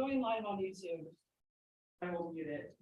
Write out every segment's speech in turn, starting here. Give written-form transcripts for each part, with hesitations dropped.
going live on YouTube. I will mute it.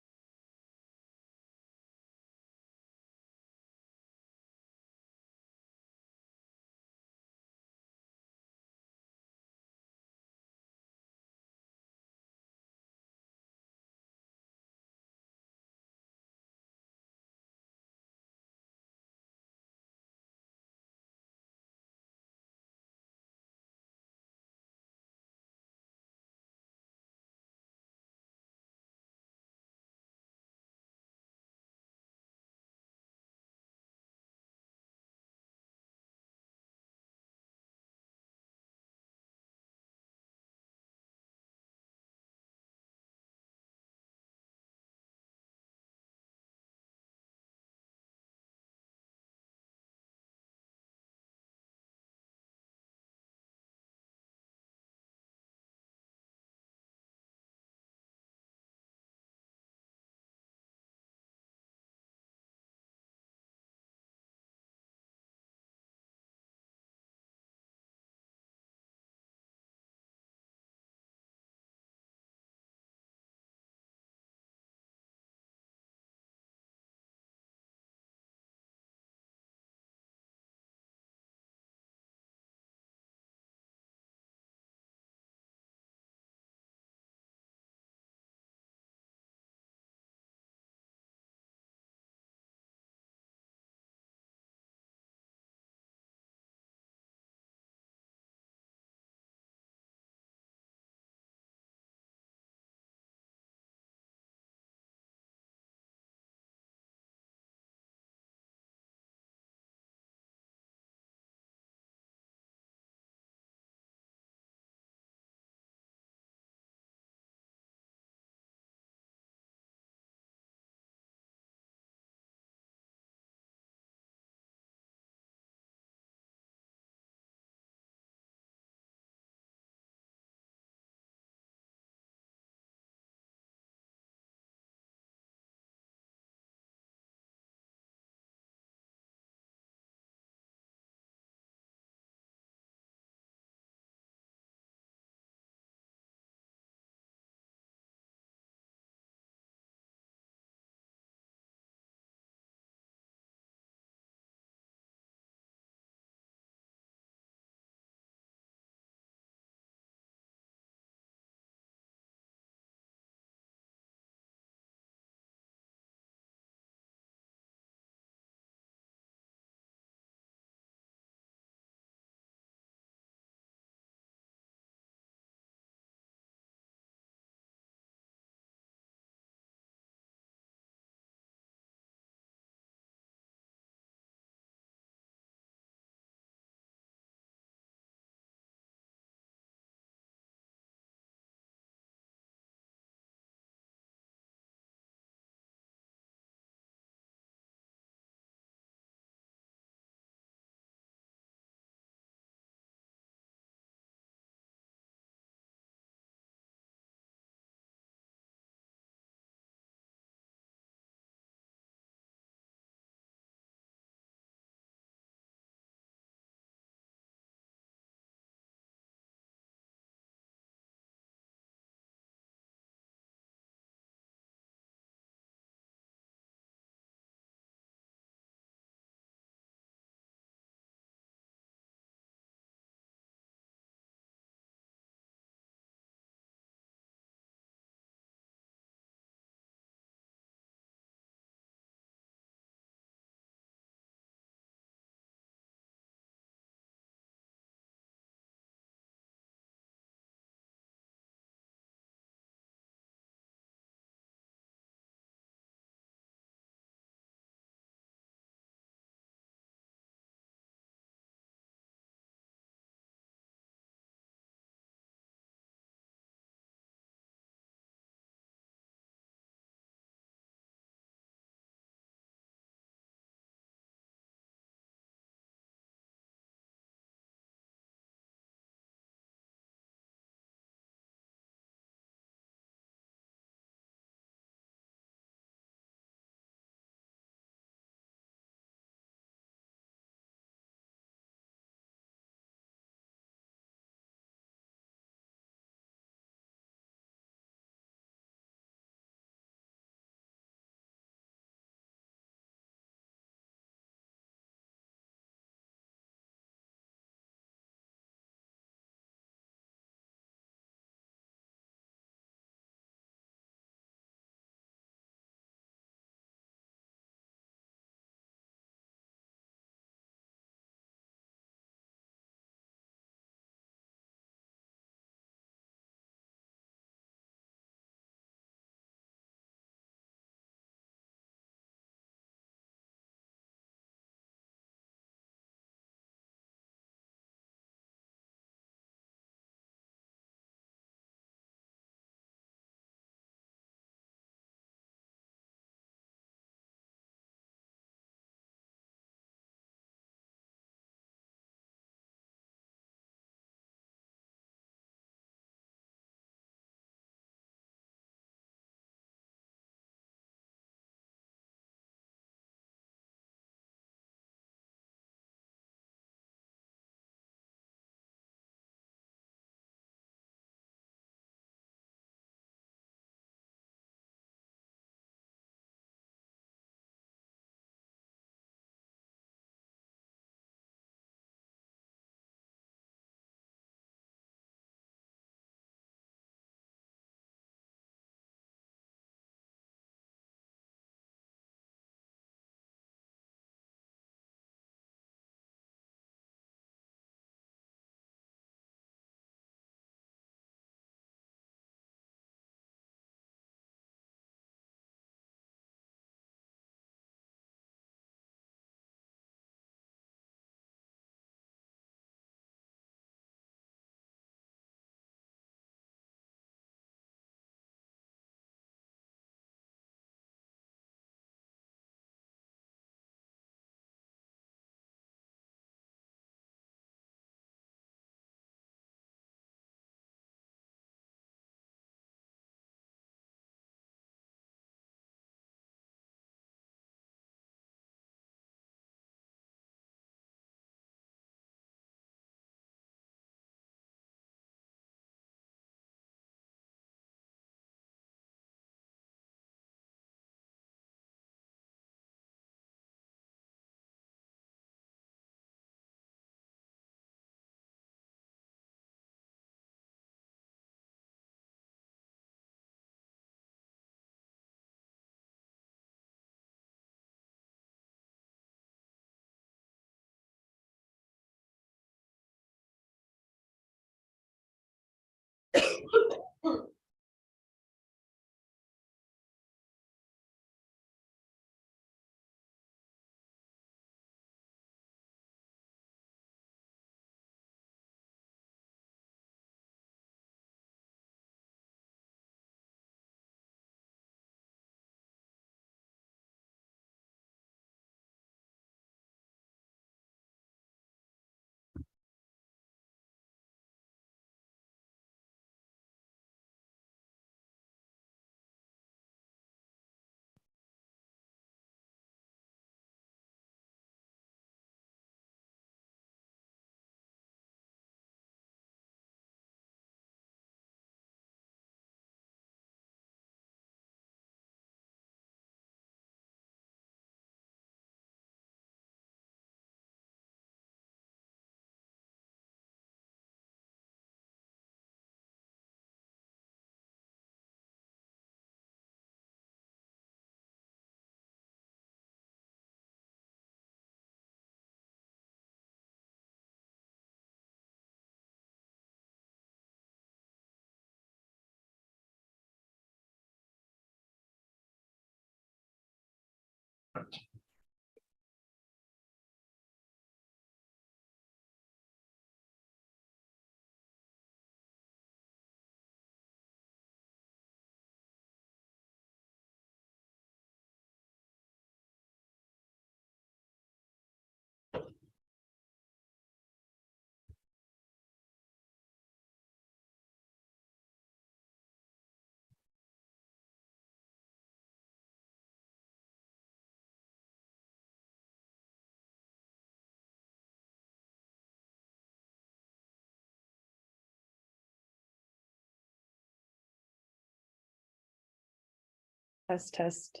Test.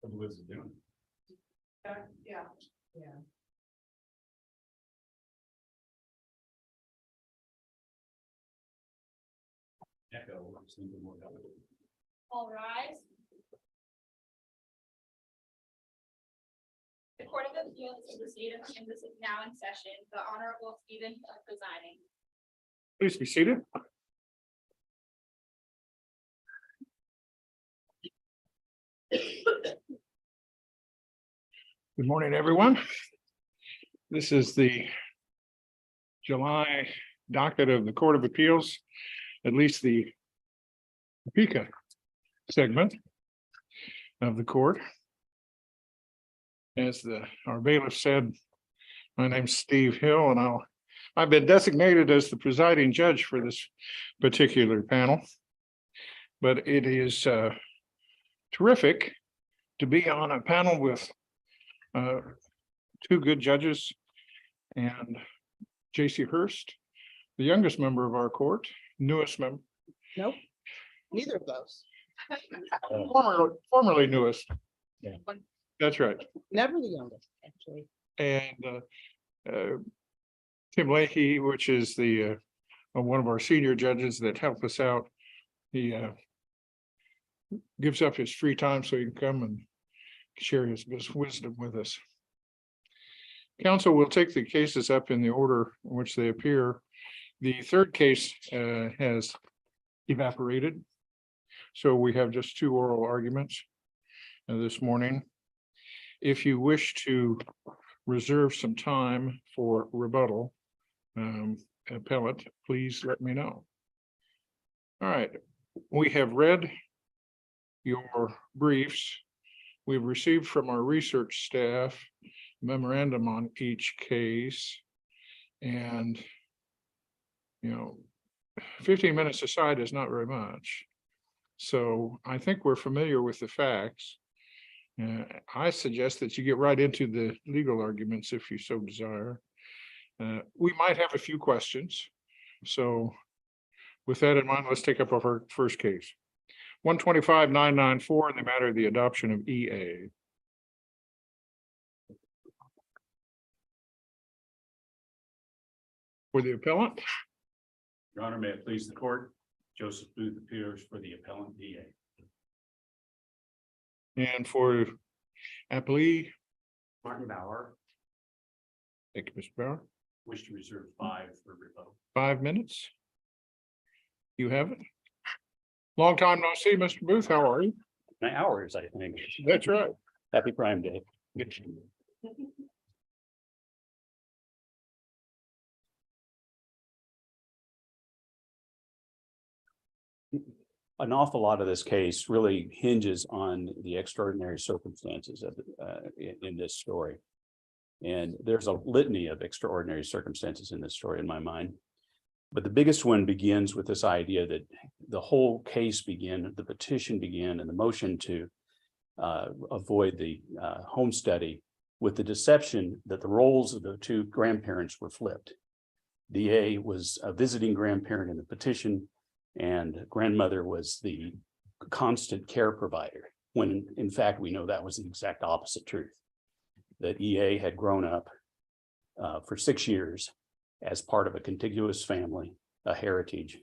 What's it doing? Yeah. Echo. All rise. The Court of Appeals of the State of Kansas is now in session. The Honorable Stephen presiding. Please be seated. Good morning, everyone. This is the July docket of the Court of Appeals, at least the Topeka segment of the court. As our bailiff said, my name's Steve Hill, and I've been designated as the presiding judge for this particular panel. But it is terrific to be on a panel with two good judges and J.C. Hurst, the youngest member of our court, newest member. Nope, neither of those. Formerly newest. Yeah. That's right. Never the youngest, actually. And Tim Leahy, which is the one of our senior judges that help us out. He gives up his free time so he can come and share his wisdom with us. Council will take the cases up in the order in which they appear. The third case has evaporated, so we have just two oral arguments this morning. If you wish to reserve some time for rebuttal, appellant, please let me know. All right, we have read your briefs. We've received from our research staff memorandum on each case, and 15 minutes aside is not very much. So I think we're familiar with the facts. I suggest that you get right into the legal arguments if you so desire. We might have a few questions. So with that in mind, let's take up our first case. 125-994 in the matter of the adoption of EA. For the appellant. Your Honor, may it please the court, Joseph Booth appears for the appellant DA. And for appellee. Martin Bauer, Thank you, Mr. Bauer. wish to reserve 5 for rebuttal. 5 minutes. You have it. Long time no see, Mr. Booth. How are you? My hours, I think. That's right. Happy Prime Day. An awful lot of this case really hinges on the extraordinary circumstances of in this story. And there's a litany of extraordinary circumstances in this story in my mind. But the biggest one begins with this idea that the whole case began, the petition began, and the motion to avoid the home study with the deception that the roles of the two grandparents were flipped. DA was a visiting grandparent in the petition, and grandmother was the constant care provider, when in fact we know that was the exact opposite truth. That EA had grown up for 6 years as part of a contiguous family, a heritage,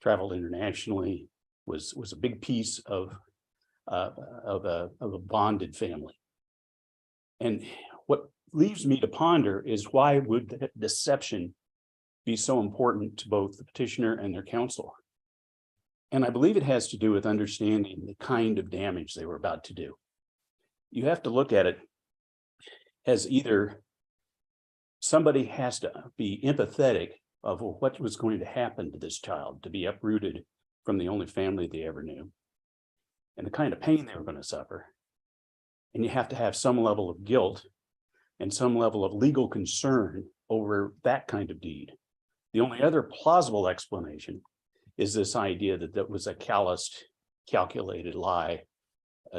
traveled internationally, was a big piece of a bonded family. And what leaves me to ponder is, why would that deception be so important to both the petitioner and their counsel? And I believe it has to do with understanding the kind of damage they were about to do. You have to look at it as either somebody has to be empathetic of what was going to happen to this child, to be uprooted from the only family they ever knew, and the kind of pain they were going to suffer. And you have to have some level of guilt and some level of legal concern over that kind of deed. The only other plausible explanation is this idea that that was a calloused, calculated lie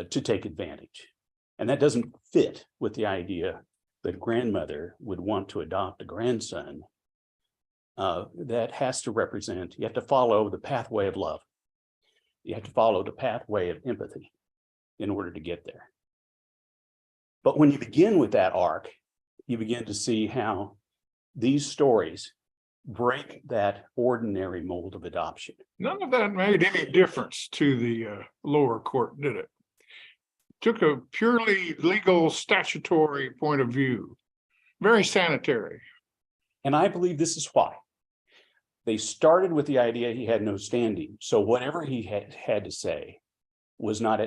to take advantage. And that doesn't fit with the idea the grandmother would want to adopt a grandson, that has to represent, you have to follow the pathway of love. You have to follow the pathway of empathy in order to get there. But when you begin with that arc, you begin to see how these stories break that ordinary mold of adoption. None of that made any difference to the lower court, did it? Took a purely legal statutory point of view, very sanitary. And I believe this is why. They started with the idea he had no standing. So whatever he had to say was not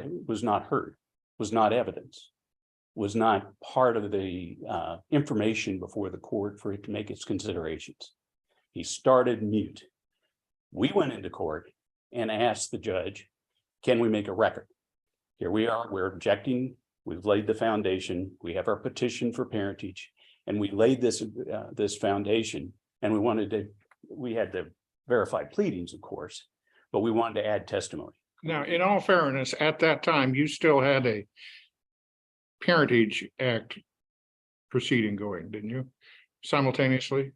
heard, was not evidence, was not part of the information before the court for it to make its considerations. He started mute. We went into court and asked the judge, can we make a record? Here we are, we're objecting, we've laid the foundation, we have our petition for parentage, and we laid this foundation, and we had the verified pleadings, of course, but we wanted to add testimony. Now, in all fairness, at that time, you still had a Parentage Act proceeding going, didn't you? Simultaneously,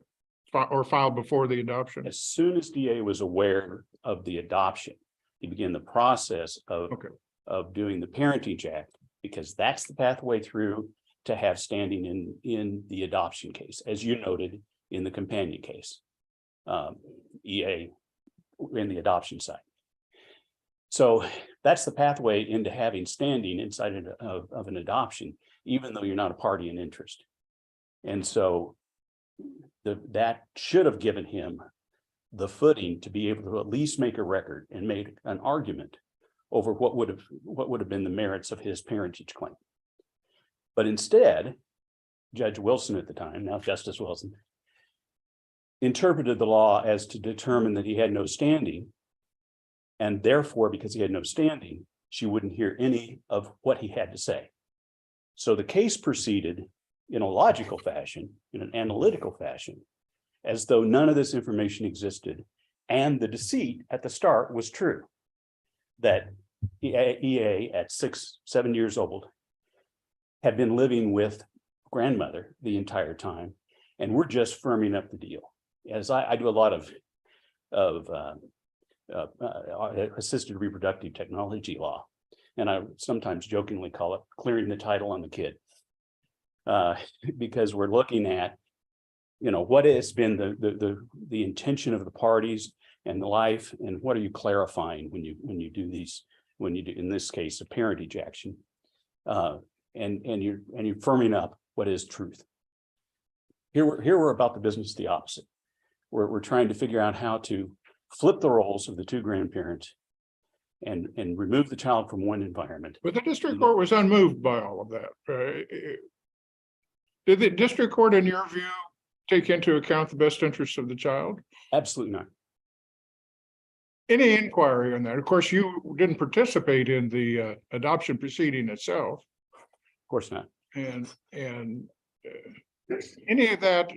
or filed before the adoption? As soon as DA was aware of the adoption, he began the process of doing the Parentage Act, because that's the pathway through to have standing in the adoption case, as you noted in the companion case, EA in the adoption side. So that's the pathway into having standing inside of an adoption, even though you're not a party in interest. And so that should have given him the footing to be able to at least make a record and make an argument over what would have been the merits of his parentage claim. But instead, Judge Wilson at the time, now Justice Wilson, interpreted the law as to determine that he had no standing, and therefore, because he had no standing, she wouldn't hear any of what he had to say. So the case proceeded in a logical fashion, in an analytical fashion, as though none of this information existed, and the deceit at the start was true, that EA at 6-7 years old had been living with grandmother the entire time, and we're just firming up the deal. As I do a lot of assisted reproductive technology law, and I sometimes jokingly call it clearing the title on the kid, because we're looking at, what has been the intention of the parties and the life, and what are you clarifying when you do these, when you do, in this case, a parentage action, and you're firming up what is truth. Here we're about the business the opposite. We're trying to figure out how to flip the roles of the two grandparents and remove the child from one environment. But the district court was unmoved by all of that. Did the district court, in your view, take into account the best interests of the child? Absolutely not. Any inquiry on that? Of course, you didn't participate in the adoption proceeding itself. Of course not. And any of that,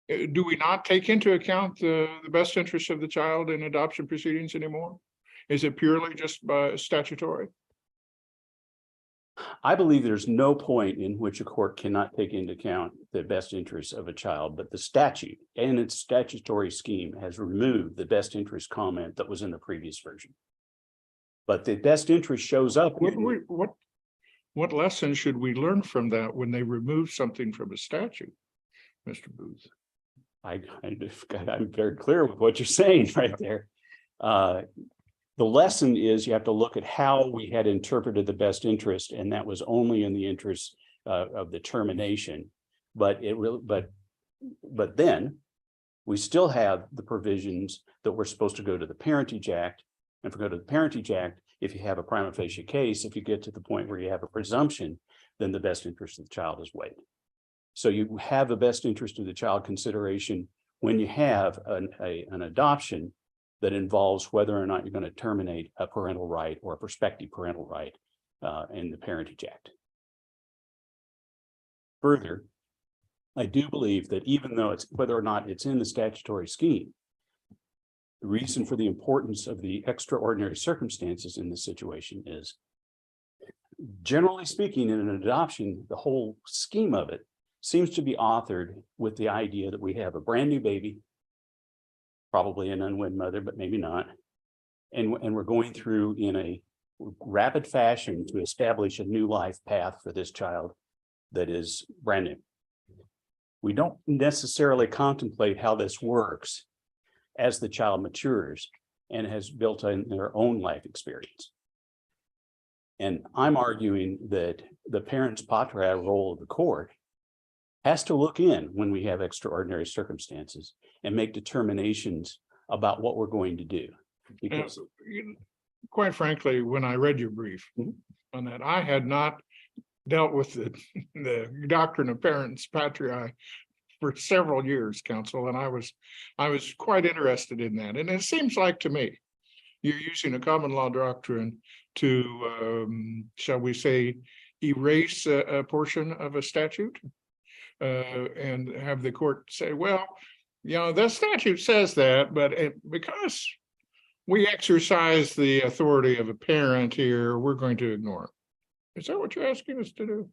do we not take into account the best interests of the child in adoption proceedings anymore? Is it purely just by statutory? I believe there's no point in which a court cannot take into account the best interests of a child, but the statute and its statutory scheme has removed the best interest comment that was in the previous version. But the best interest shows up. What lesson should we learn from that when they remove something from a statute, Mr. Booth? I'm very clear with what you're saying right there. The lesson is you have to look at how we had interpreted the best interest, and that was only in the interest of the termination. But then we still have the provisions that we're supposed to go to the Parentage Act, and if we go to the Parentage Act, if you have a prima facie case, if you get to the point where you have a presumption, then the best interest of the child is weighed. So you have the best interest of the child consideration when you have an adoption that involves whether or not you're going to terminate a parental right or a prospective parental right in the Parentage Act. Further, I do believe that even though it's whether or not it's in the statutory scheme, the reason for the importance of the extraordinary circumstances in this situation is generally speaking, in an adoption, the whole scheme of it seems to be authored with the idea that we have a brand new baby, probably an unwed mother, but maybe not. And we're going through in a rapid fashion to establish a new life path for this child that is brand new. We don't necessarily contemplate how this works as the child matures and has built in their own life experience. And I'm arguing that the parents patriae role of the court has to look in when we have extraordinary circumstances and make determinations about what we're going to do. Because Quite frankly, when I read your brief on that, I had not dealt with the doctrine of parents patriae for several years, counsel, and I was quite interested in that. And it seems like to me, you're using a common law doctrine to, shall we say, erase a portion of a statute, and have the court say, well, you know, the statute says that, but because we exercise the authority of a parent here, we're going to ignore it. Is that what you're asking us to do?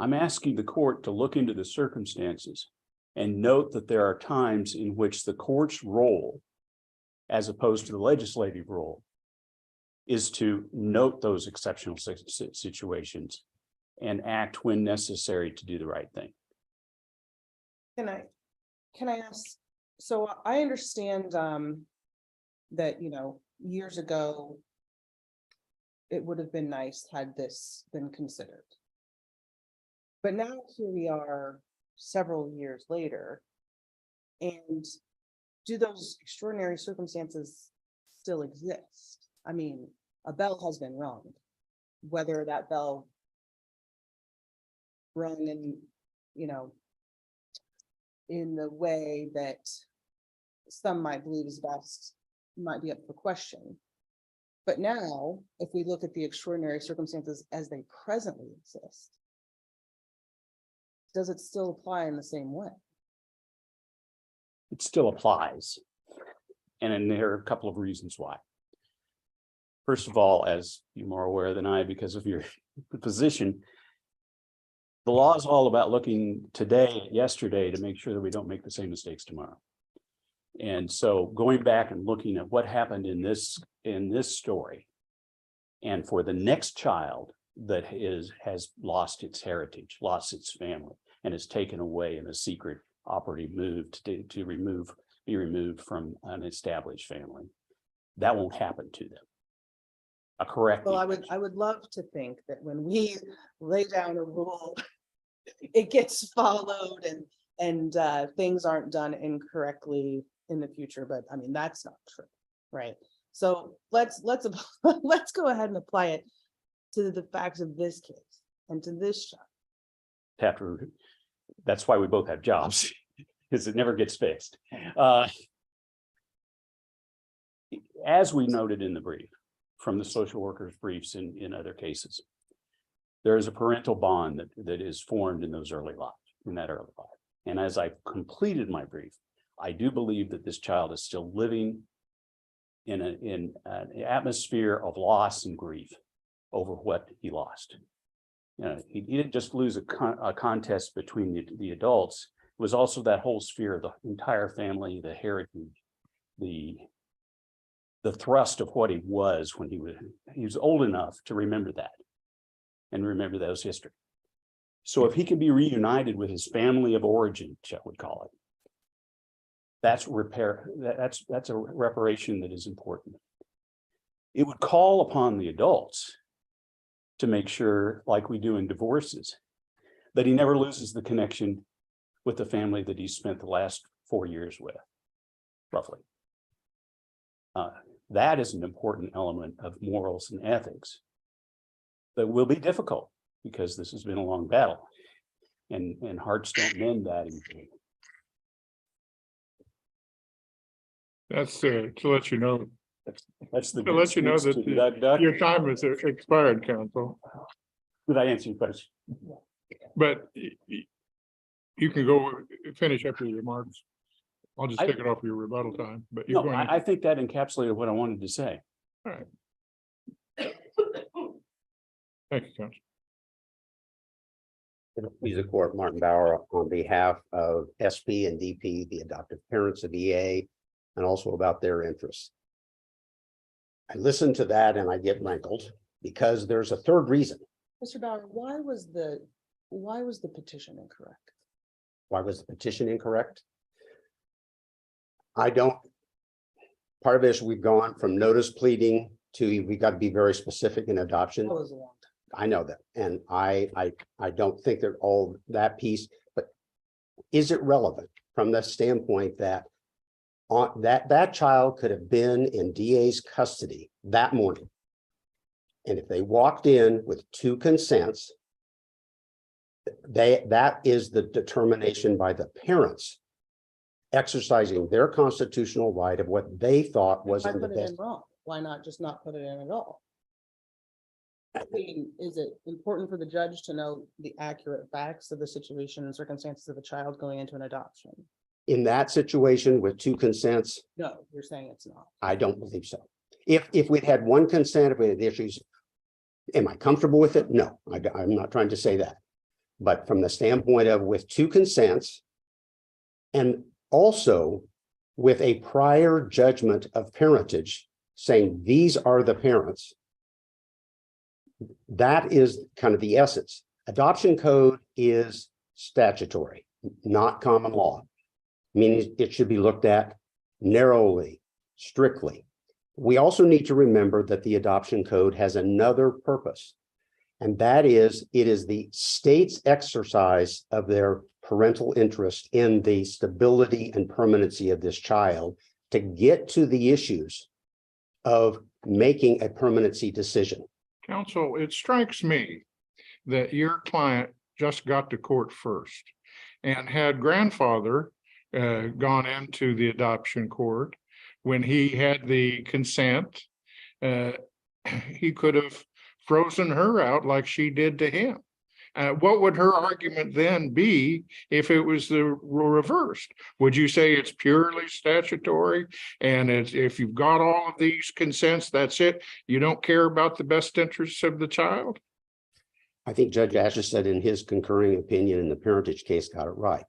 I'm asking the court to look into the circumstances and note that there are times in which the court's role, as opposed to the legislative role, is to note those exceptional situations and act when necessary to do the right thing. Can I ask, so I understand that, you know, years ago, it would have been nice had this been considered. But now here we are several years later, and do those extraordinary circumstances still exist? I mean, a bell has been rung, whether that bell rung in, you know, in the way that some might believe is best, might be up for question. But now, if we look at the extraordinary circumstances as they presently exist, does it still apply in the same way? It still applies. And there are a couple of reasons why. First of all, as you're more aware than I, because of your position, the law is all about looking today and yesterday to make sure that we don't make the same mistakes tomorrow. And so going back and looking at what happened in this story, and for the next child that has lost its heritage, lost its family, and is taken away in a secret operative move to be removed from an established family, that won't happen to them. A correct. Well, I would love to think that when we lay down a rule, it gets followed and things aren't done incorrectly in the future, but I mean, that's not true, right? So let's go ahead and apply it to the facts of this case and to this child. That's why we both have jobs, because it never gets fixed. As we noted in the brief, from the social workers' briefs in other cases, there is a parental bond that is formed in those early lives, in that early life. And as I completed my brief, I do believe that this child is still living in an atmosphere of loss and grief over what he lost. You know, he didn't just lose a contest between the adults. It was also that whole sphere of the entire family, the heritage, the thrust of what he was when he was old enough to remember that and remember those history. So if he can be reunited with his family of origin, shall we call it, that's a reparation that is important. It would call upon the adults to make sure, like we do in divorces, that he never loses the connection with the family that he spent the last 4 years with, roughly. That is an important element of morals and ethics that will be difficult because this has been a long battle, and hearts don't mend that easily. That's to let you know. That's the To let you know speech that to Doug Duck. your time has expired, counsel. Did I answer your question? But you can go finish up your remarks. I'll just take it off your rebuttal time, but you're No, going. I think that encapsulated what I wanted to say. All right. Thank you, Counsel. Please, the court, Martin Bauer, on behalf of SP and DP, the adoptive parents of EA, and also about their interests. I listen to that and I get rankled because there's a third reason. Mr. Bauer, why was the petition incorrect? Why was the petition incorrect? I don't. Part of this, we've gone from notice pleading to we got to be very specific in adoption. That was a long time. I know that, and I don't think that all that piece, but is it relevant from the standpoint that on that child could have been in DA's custody that morning, and if they walked in with 2 consents, that is the determination by the parents exercising their constitutional right of what they thought was Why in the put it best. in wrong? Why not just not put it in at all? I mean, is it important for the judge to know the accurate facts of the situation and circumstances of a child going into an adoption? In that situation with 2 consents, No, you're saying it's not. I don't believe so. If we'd had 1 consent, if we had issues, am I comfortable with it? No, I'm not trying to say that. But from the standpoint of with 2 consents, and also with a prior judgment of parentage saying these are the parents, that is kind of the essence. Adoption code is statutory, not common law, meaning it should be looked at narrowly, strictly. We also need to remember that the adoption code has another purpose, and that is it is the state's exercise of their parental interest in the stability and permanency of this child to get to the issues of making a permanency decision. Counsel, it strikes me that your client just got to court first, and had grandfather gone into the adoption court when he had the consent, he could have frozen her out like she did to him. What would her argument then be if it was the reversed? Would you say it's purely statutory, and if you've got all of these consents, that's it? You don't care about the best interests of the child? I think Judge Asher said in his concurring opinion in the parentage case got it right.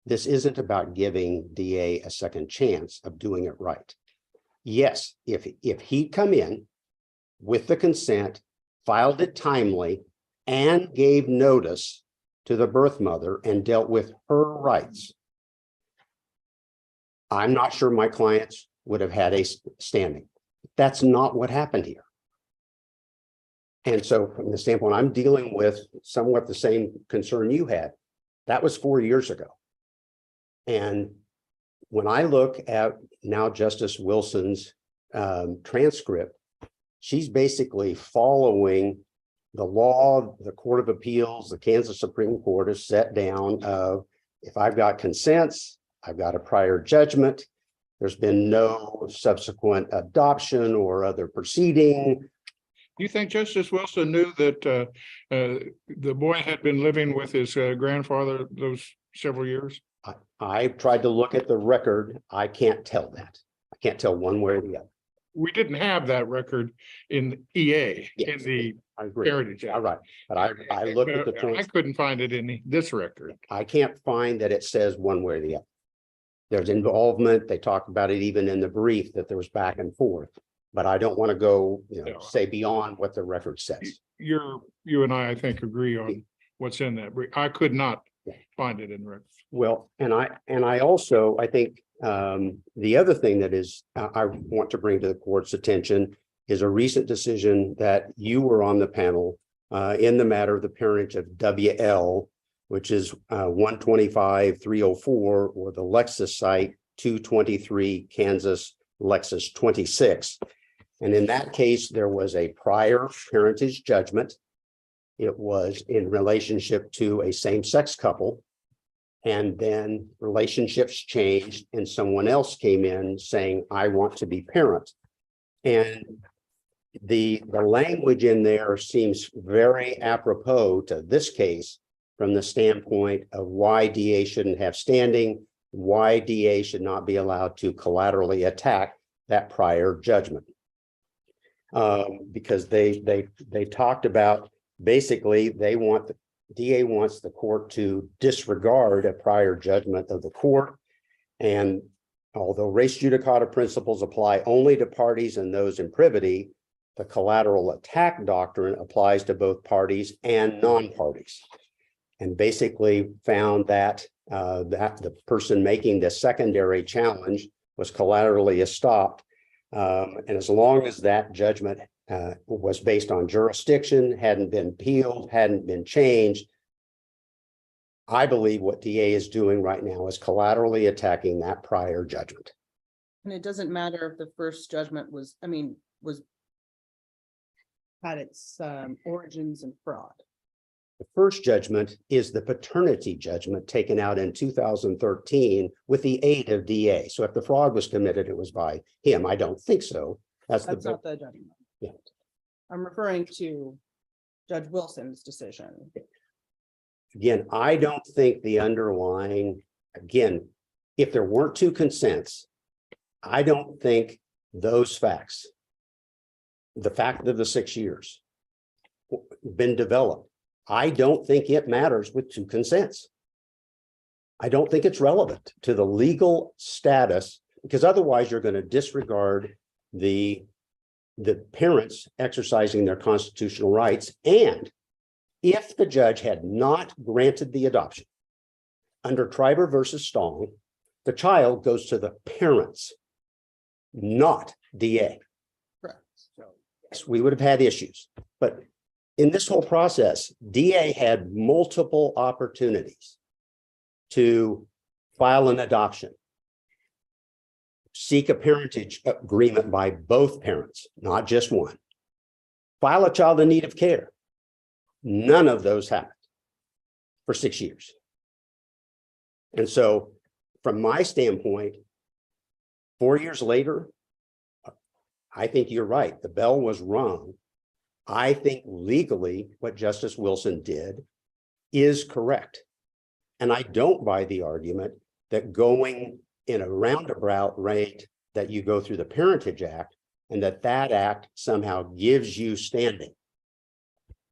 This isn't about giving DA a second chance of doing it right. Yes, if he'd come in with the consent, filed it timely, and gave notice to the birth mother and dealt with her rights, I'm not sure my clients would have had a standing. That's not what happened here. And so from the standpoint, I'm dealing with somewhat the same concern you had. That was 4 years ago. And when I look at now Justice Wilson's transcript, she's basically following the law, the Court of Appeals, the Kansas Supreme Court has set down of if I've got consents, I've got a prior judgment, there's been no subsequent adoption or other proceeding. Do you think Justice Wilson knew that the boy had been living with his grandfather those several years? I tried to look at the record. I can't tell that. I can't tell one way or the other. We didn't have that record in EA, Yes, in the I agree. Heritage Act. All right, but I looked at the I transcript. couldn't find it in this record. I can't find that it says one way or the other. There's involvement. They talked about it even in the brief that there was back and forth, but I don't want to go, say beyond what the record says. You and I think, agree on what's in that brief. I could not find it in record. Well, and I also, I think the other thing that is, I want to bring to the court's attention is a recent decision that you were on the panel in the matter of the parentage of WL, which is 125-304, or the Lexus site 223 Kansas Lexus 26. And in that case, there was a prior parentage judgment. It was in relationship to a same-sex couple. And then relationships changed and someone else came in saying, I want to be parent. And the language in there seems very apropos to this case from the standpoint of why DA shouldn't have standing, why DA should not be allowed to collaterally attack that prior judgment. Because they talked about basically the DA wants the court to disregard a prior judgment of the court. And although res judicata principles apply only to parties and those in privity, the collateral attack doctrine applies to both parties and non-parties. And basically found that that the person making the secondary challenge was collaterally estopped. And as long as that judgment was based on jurisdiction, hadn't been appealed, hadn't been changed, I believe what DA is doing right now is collaterally attacking that prior judgment. And it doesn't matter if the first judgment was, had its origins in fraud. The first judgment is the paternity judgment taken out in 2013 with the aid of DA. So if the fraud was committed, it was by him. I don't think so. That's not the judgment. Yeah. I'm referring to Judge Wilson's decision. Again, I don't think the underlying, again, if there weren't two consents, I don't think those facts, the fact of the 6 years, been developed. I don't think it matters with two consents. I don't think it's relevant to the legal status, because otherwise you're going to disregard the parents exercising their constitutional rights. And if the judge had not granted the adoption under Triber versus Stong, the child goes to the parents, not DA. Correct. So Yes, we would have had issues, but in this whole process, DA had multiple opportunities to file an adoption, seek a parentage agreement by both parents, not just one, file a child in need of care. None of those happened for 6 years. And so from my standpoint, 4 years later, I think you're right. The bell was rung. I think legally what Justice Wilson did is correct. And I don't buy the argument that going in a roundabout rate that you go through the Parentage Act and that act somehow gives you standing.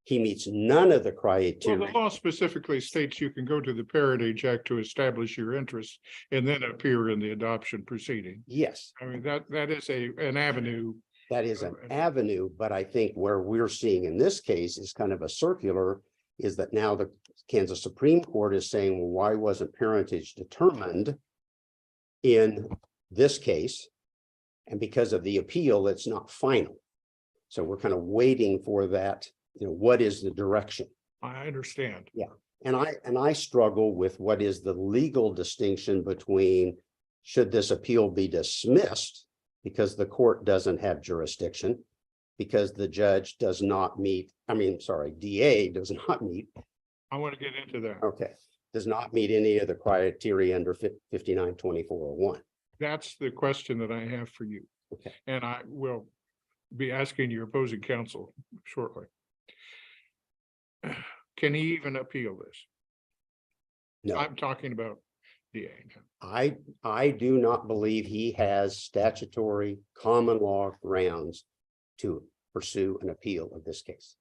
He meets none of the Well, criteria. the law specifically states you can go to the Parentage Act to establish your interests and then appear in the adoption proceeding. Yes, I mean, that is an avenue. that is an avenue, but I think where we're seeing in this case is kind of a circular, is that now the Kansas Supreme Court is saying, well, why wasn't parentage determined in this case? And because of the appeal, it's not final. So we're kind of waiting for that, what is the direction? I understand. And I struggle with what is the legal distinction between should this appeal be dismissed because the court doesn't have jurisdiction, because the judge does not meet, DA does not meet. I want to get into that. Okay, does not meet any of the criteria under 592401. That's the question that I have for you. Okay. And I will be asking your opposing counsel shortly. Can he even appeal this? No, I'm talking about DA now. I do not believe he has statutory common law grounds to pursue an appeal of this case.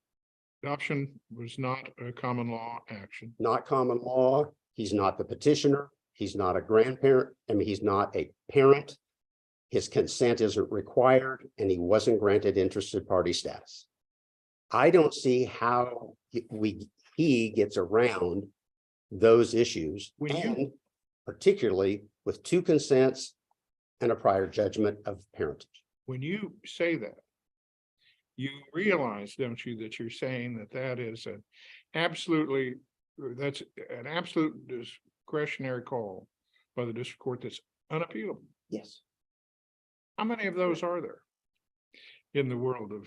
Adoption was not a common law action. Not common law. He's not the petitioner. He's not a grandparent. he's not a parent. His consent isn't required, and he wasn't granted interested party status. I don't see how he gets around those issues, and particularly with two consents and a prior judgment of parentage. When you say that, you realize, don't you, that you're saying that is that's an absolute discretionary call by the district court that's unappealable. Yes. How many of those are there in the world of?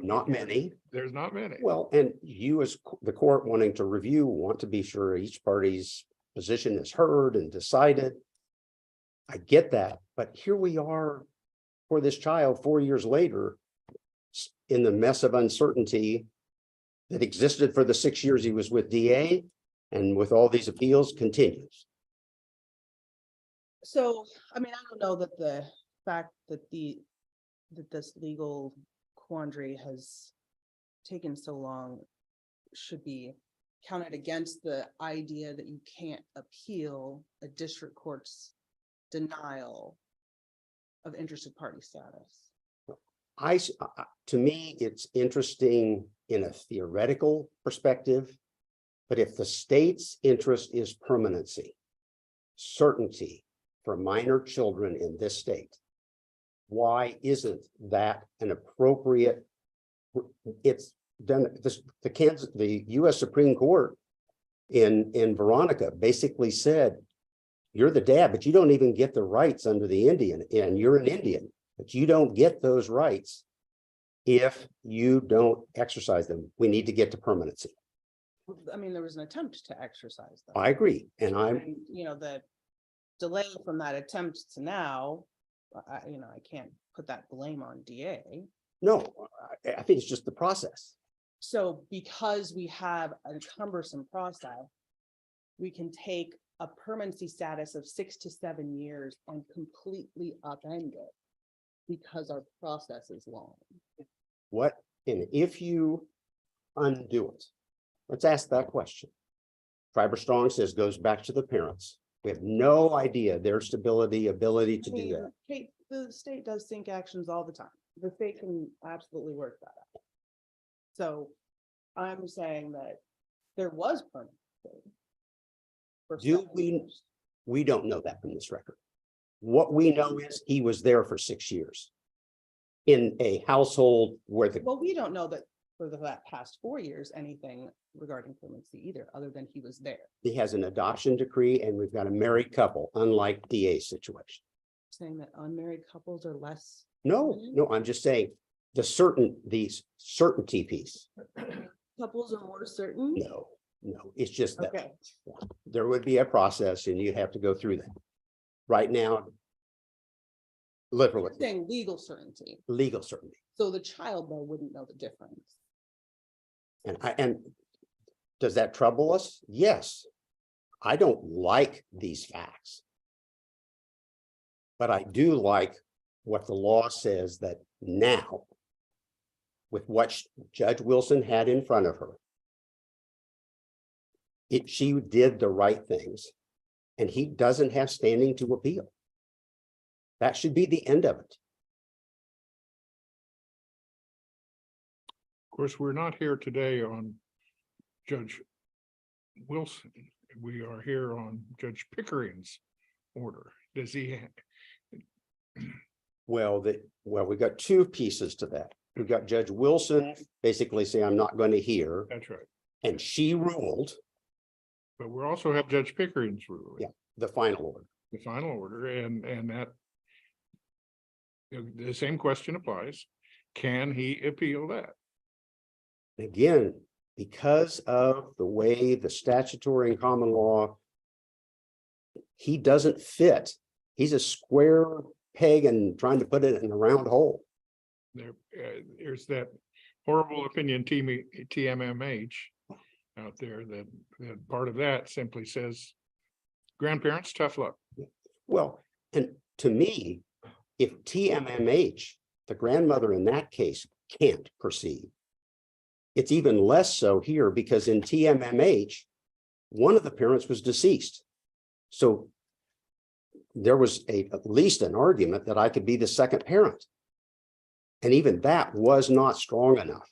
Not many. There's not many. Well, and you as the court wanting to review, want to be sure each party's position is heard and decided. I get that, but here we are for this child 4 years later in the mess of uncertainty that existed for the 6 years he was with DA and with all these appeals continues. So, I don't know that the fact that this legal quandary has taken so long should be counted against the idea that you can't appeal a district court's denial of interested party status. To me, it's interesting in a theoretical perspective. But if the state's interest is permanency, certainty for minor children in this state, why isn't that an appropriate? It's done, the US Supreme Court in Veronica basically said, you're the dad, but you don't even get the rights under the Indian, and you're an Indian, but you don't get those rights if you don't exercise them. We need to get to permanency. I mean, there was an attempt to exercise them. I agree, and And, you know, the delay from that attempt to now, I can't put that blame on DA. no, I think it's just the process. So because we have a cumbersome process, we can take a permanency status of 6 to 7 years and completely upend it because our process is long. What, and if you undo it, let's ask that question. Triber Strong says goes back to the parents. We have no idea their ability to do that. Kate, the state does sync actions all the time. The state can absolutely work that out. So I'm saying that there was permanency. for Do 7 we- years. We don't know that from this record. What we know is he was there for 6 years in a household where the, Well, we don't know that for that past 4 years, anything regarding permanency either, other than he was there. he has an adoption decree and we've got a married couple, unlike DA's situation. Saying that unmarried couples are less. No, I'm just saying these certainty piece. Couples are more certain. No, it's just that Okay, there would be a process and you have to go through that. Right now, literally, saying legal certainty. legal certainty. So the child though wouldn't know the difference. And does that trouble us? Yes. I don't like these facts. But I do like what the law says that now, with what Judge Wilson had in front of her, she did the right things, and he doesn't have standing to appeal. That should be the end of it. Of course, we're not here today on Judge Wilson. We are here on Judge Pickering's order. Does he? Well, we got two pieces to that. We've got Judge Wilson basically saying, I'm not going to hear, That's right. and she ruled But we also have Judge Pickering's ruling. Yeah. the final order. The final order, and that. The same question applies. Can he appeal that? Again, because of the way the statutory and common law, he doesn't fit. He's a square peg and trying to put it in a round hole. There's that horrible opinion TMMH out there that part of that simply says, grandparents, tough luck. Well, and to me, if TMMH, the grandmother in that case, can't proceed, it's even less so here because in TMMH, one of the parents was deceased. So there was at least an argument that I could be the second parent. And even that was not strong enough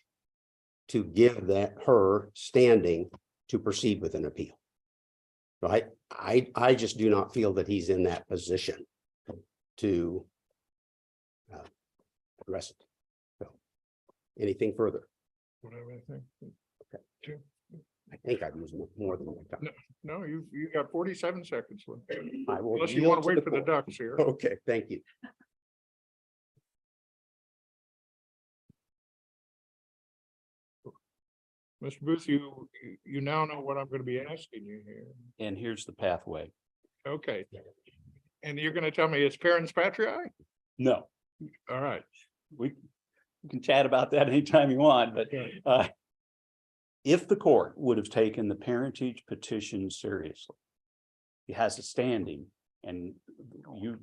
to give her standing to proceed with an appeal. So I just do not feel that he's in that position to address it. So, anything further? Whatever I think. I think I've used more than my time. No, you got 47 seconds left. I will Unless you yield want to wait for the court. ducks here. Okay, thank you. Mr. Booth, you now know what I'm going to be asking you here. And here's the pathway. Okay. And you're going to tell me it's parents patriae? No, All right. we can chat about that anytime you want, but Okay. if the court would have taken the parentage petition seriously, he has a standing, and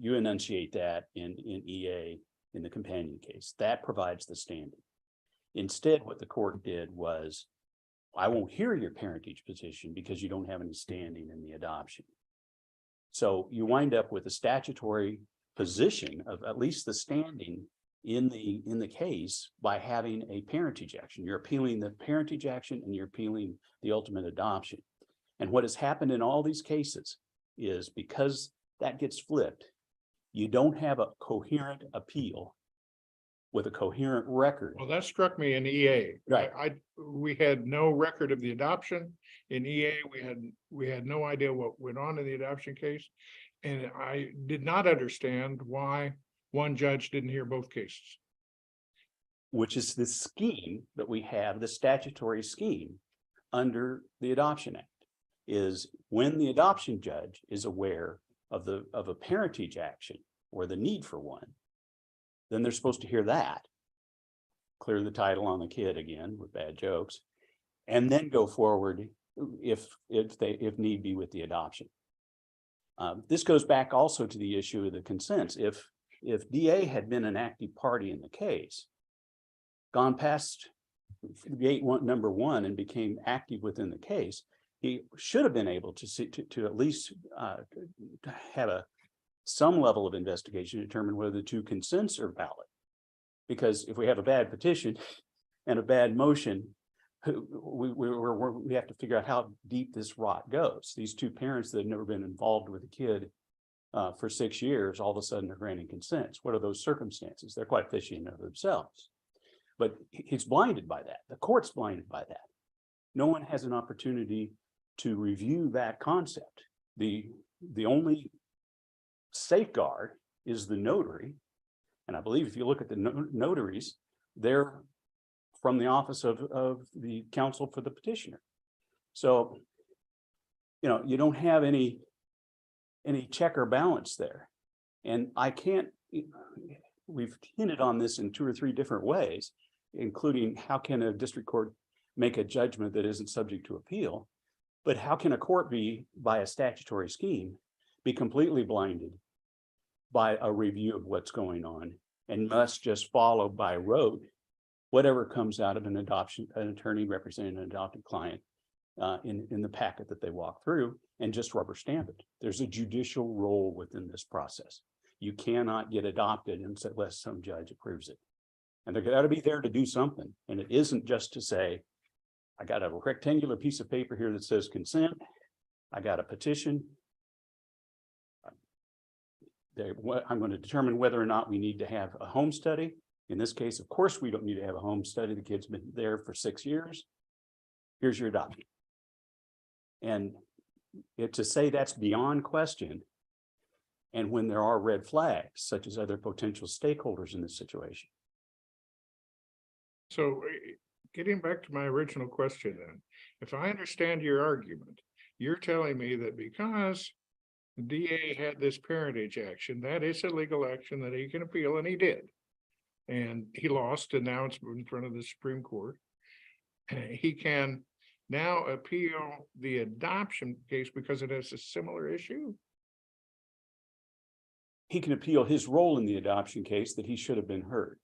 you enunciate that in EA in the companion case, that provides the standing. Instead, what the court did was I won't hear your parentage petition because you don't have any standing in the adoption. So you wind up with a statutory position of at least the standing in the case by having a parentage action. You're appealing the parentage action and you're appealing the ultimate adoption. And what has happened in all these cases is because that gets flipped, you don't have a coherent appeal with a coherent record. Well, that struck me in EA. Right. We had no record of the adoption. In EA, we had no idea what went on in the adoption case. And I did not understand why one judge didn't hear both cases. Which is the scheme that we have, the statutory scheme under the Adoption Act, is when the adoption judge is aware of a parentage action or the need for one, then they're supposed to hear that, clear the title on the kid again with bad jokes, and then go forward if need be with the adoption. This goes back also to the issue of the consents. If DA had been an active party in the case, gone past gate number one and became active within the case, he should have been able to see to at least have some level of investigation to determine whether the two consents are valid. Because if we have a bad petition and a bad motion, we have to figure out how deep this rot goes. These two parents that have never been involved with a kid for 6 years, all of a sudden are granting consents. What are those circumstances? They're quite fishy in and of themselves. But he's blinded by that. The court's blinded by that. No one has an opportunity to review that concept. The only safeguard is the notary. And I believe if you look at the notaries, they're from the office of the counsel for the petitioner. So, you don't have any check or balance there. And I can't, we've hinted on this in 2 or 3 different ways, including how can a district court make a judgment that isn't subject to appeal, but how can a court be, by a statutory scheme, be completely blinded by a review of what's going on and must just follow by rote whatever comes out of an attorney representing an adopted client in the packet that they walk through and just rubber stamp it. There's a judicial role within this process. You cannot get adopted unless some judge approves it. And they're got to be there to do something. And it isn't just to say, I got a rectangular piece of paper here that says consent. I got a petition. I'm going to determine whether or not we need to have a home study. In this case, of course, we don't need to have a home study. The kid's been there for 6 years. Here's your adoption. And to say that's beyond question. And when there are red flags, such as other potential stakeholders in this situation. So getting back to my original question then, if I understand your argument, you're telling me that because the DA had this parentage action, that is a legal action that he can appeal, and he did. And he lost, and now it's in front of the Supreme Court. He can now appeal the adoption case because it has a similar issue. He can appeal his role in the adoption case that he should have been heard.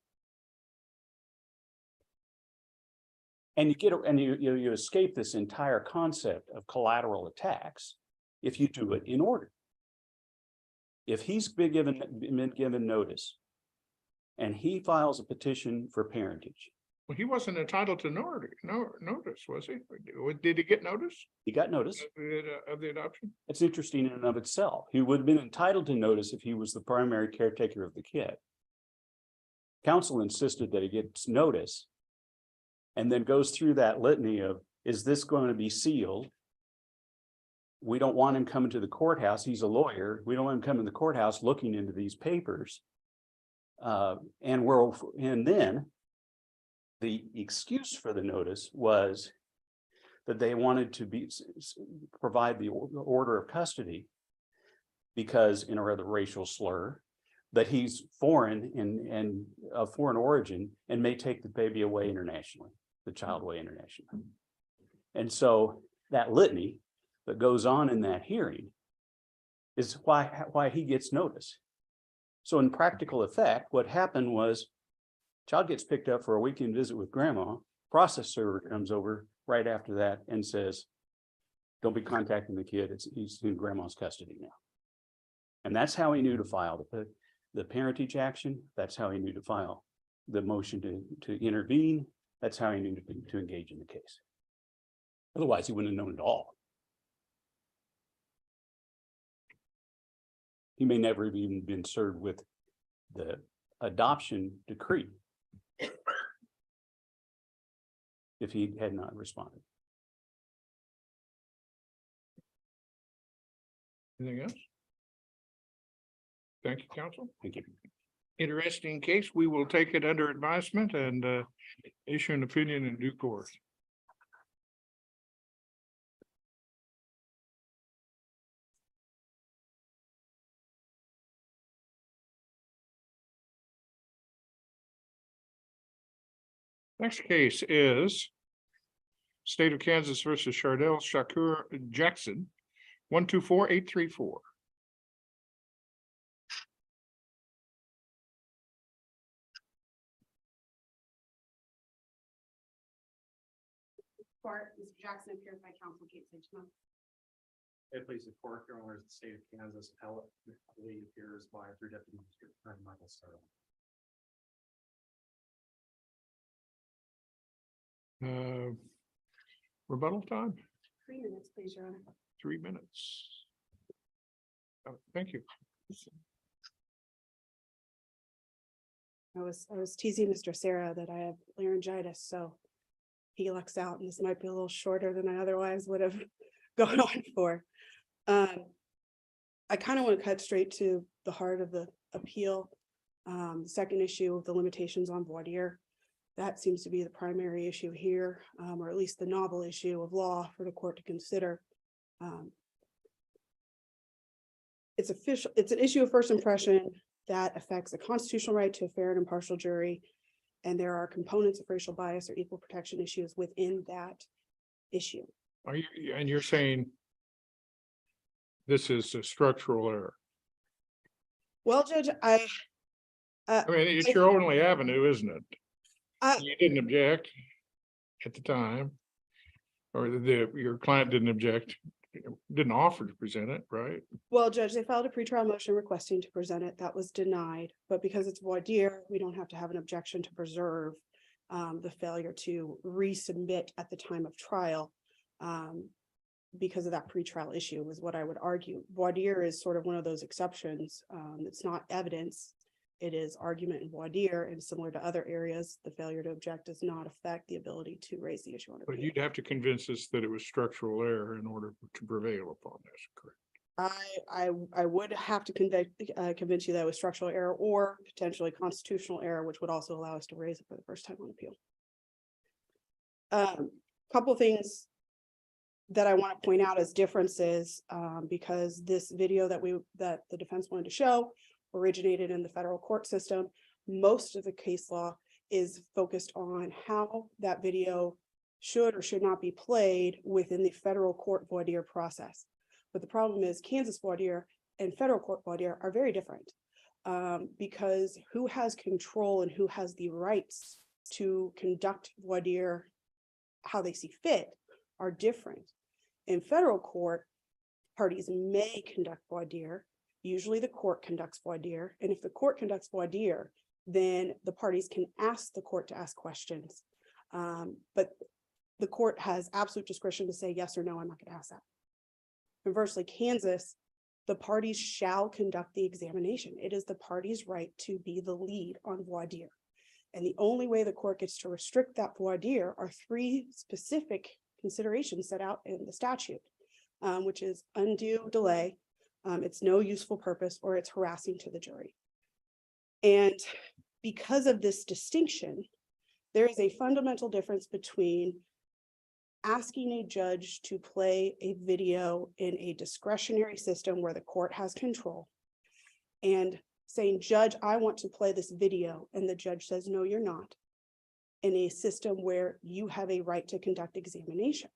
And you escape this entire concept of collateral attacks if you do it in order. If he's been given notice and he files a petition for parentage. Well, he wasn't entitled to notice, was he? Did he get notice He got notice. of the adoption? It's interesting in and of itself. He would have been entitled to notice if he was the primary caretaker of the kid. Counsel insisted that he gets notice and then goes through that litany of, is this going to be sealed? We don't want him coming to the courthouse. He's a lawyer. We don't want him coming to the courthouse looking into these papers. And then the excuse for the notice was that they wanted to provide the order of custody because, in a rather racial slur, that he's foreign and of foreign origin and may take the baby away internationally, the child away internationally. And so that litany that goes on in that hearing is why he gets notice. So in practical effect, what happened was child gets picked up for a weekend visit with grandma, process server comes over, right after that and says, don't be contacting the kid, he's in grandma's custody now. And that's how he knew to file the parentage action. That's how he knew to file the motion to intervene. That's how he knew to engage in the case. Otherwise, he wouldn't have known at all. He may never have even been served with the adoption decree if he had not responded. Anything else? Thank you, counsel. Thank you. Interesting case. We will take it under advisement and issue an opinion in due course. Next case is State of Kansas versus Chardell Shakur Jackson, 124834. Court, Mr. Jackson appears by counsel Kate Saginaw. It please the court, your honor, the state of Kansas appellate appears by through Deputy District Attorney Michael Chardell. Rebuttal time, 3 minutes, please, Your Honor. 3 minutes. Thank you. I was teasing Mr. Sarah that I have laryngitis, so he lucks out, and this might be a little shorter than I otherwise would have gone on for. I kind of want to cut straight to the heart of the appeal. The second issue of the limitations on voir dire. That seems to be the primary issue here, or at least the novel issue of law for the court to consider. It's an issue of first impression that affects a constitutional right to a fair and impartial jury. And there are components of racial bias or equal protection issues within that issue. Are you, and you're saying this is a structural error? Well, Judge, I mean, it's your only avenue, isn't it? You didn't object at the time, or your client didn't object, didn't offer to present it, right? Well, Judge, they filed a pretrial motion requesting to present it. That was denied. But because it's voir dire, we don't have to have an objection to preserve the failure to resubmit at the time of trial because of that pretrial issue is what I would argue. Voir dire is sort of one of those exceptions. It's not evidence. It is argument in voir dire, and similar to other areas, the failure to object does not affect the ability to raise the issue on But appeal. you'd have to convince us that it was structural error in order to prevail upon this, correct? I would have to convince you that it was structural error or potentially constitutional error, which would also allow us to raise it for the first time on appeal. Couple things that I want to point out as differences, because this video that the defense wanted to show originated in the federal court system. Most of the case law is focused on how that video should or should not be played within the federal court voir dire process. But the problem is Kansas voir dire and federal court voir dire are very different because who has control and who has the rights to conduct voir dire how they see fit are different. In federal court, parties may conduct voir dire. Usually the court conducts voir dire, and if the court conducts voir dire, then the parties can ask the court to ask questions. But the court has absolute discretion to say yes or no, I'm not going to ask that. Conversely, Kansas, the parties shall conduct the examination. It is the party's right to be the lead on voir dire. And the only way the court gets to restrict that voir dire are 3 specific considerations set out in the statute, which is undue delay, it's no useful purpose, or it's harassing to the jury. And because of this distinction, there is a fundamental difference between asking a judge to play a video in a discretionary system where the court has control and saying, Judge, I want to play this video, and the judge says, no, you're not, in a system where you have a right to conduct examination.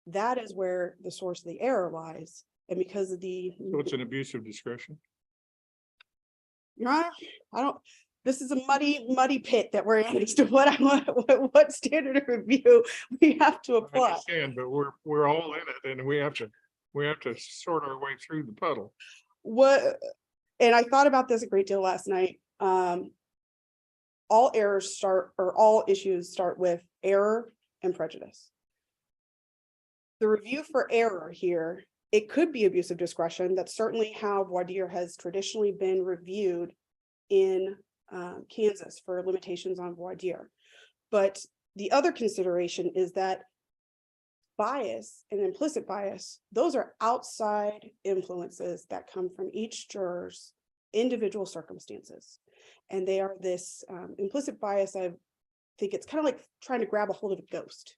That is where the source of the error lies. And because of the— So it's an abuse of discretion? Your Honor, this is a muddy pit that we're in as to what I want, what standard of review we have to I apply. understand, but we're all in it and we have to sort our way through the puddle. And I thought about this a great deal last night. All all issues start with error and prejudice. The review for error here, it could be abuse of discretion. That's certainly how voir dire has traditionally been reviewed in Kansas for limitations on voir dire. But the other consideration is that bias and implicit bias, those are outside influences that come from each juror's individual circumstances. And they are this implicit bias. I think it's kind of like trying to grab a hold of a ghost.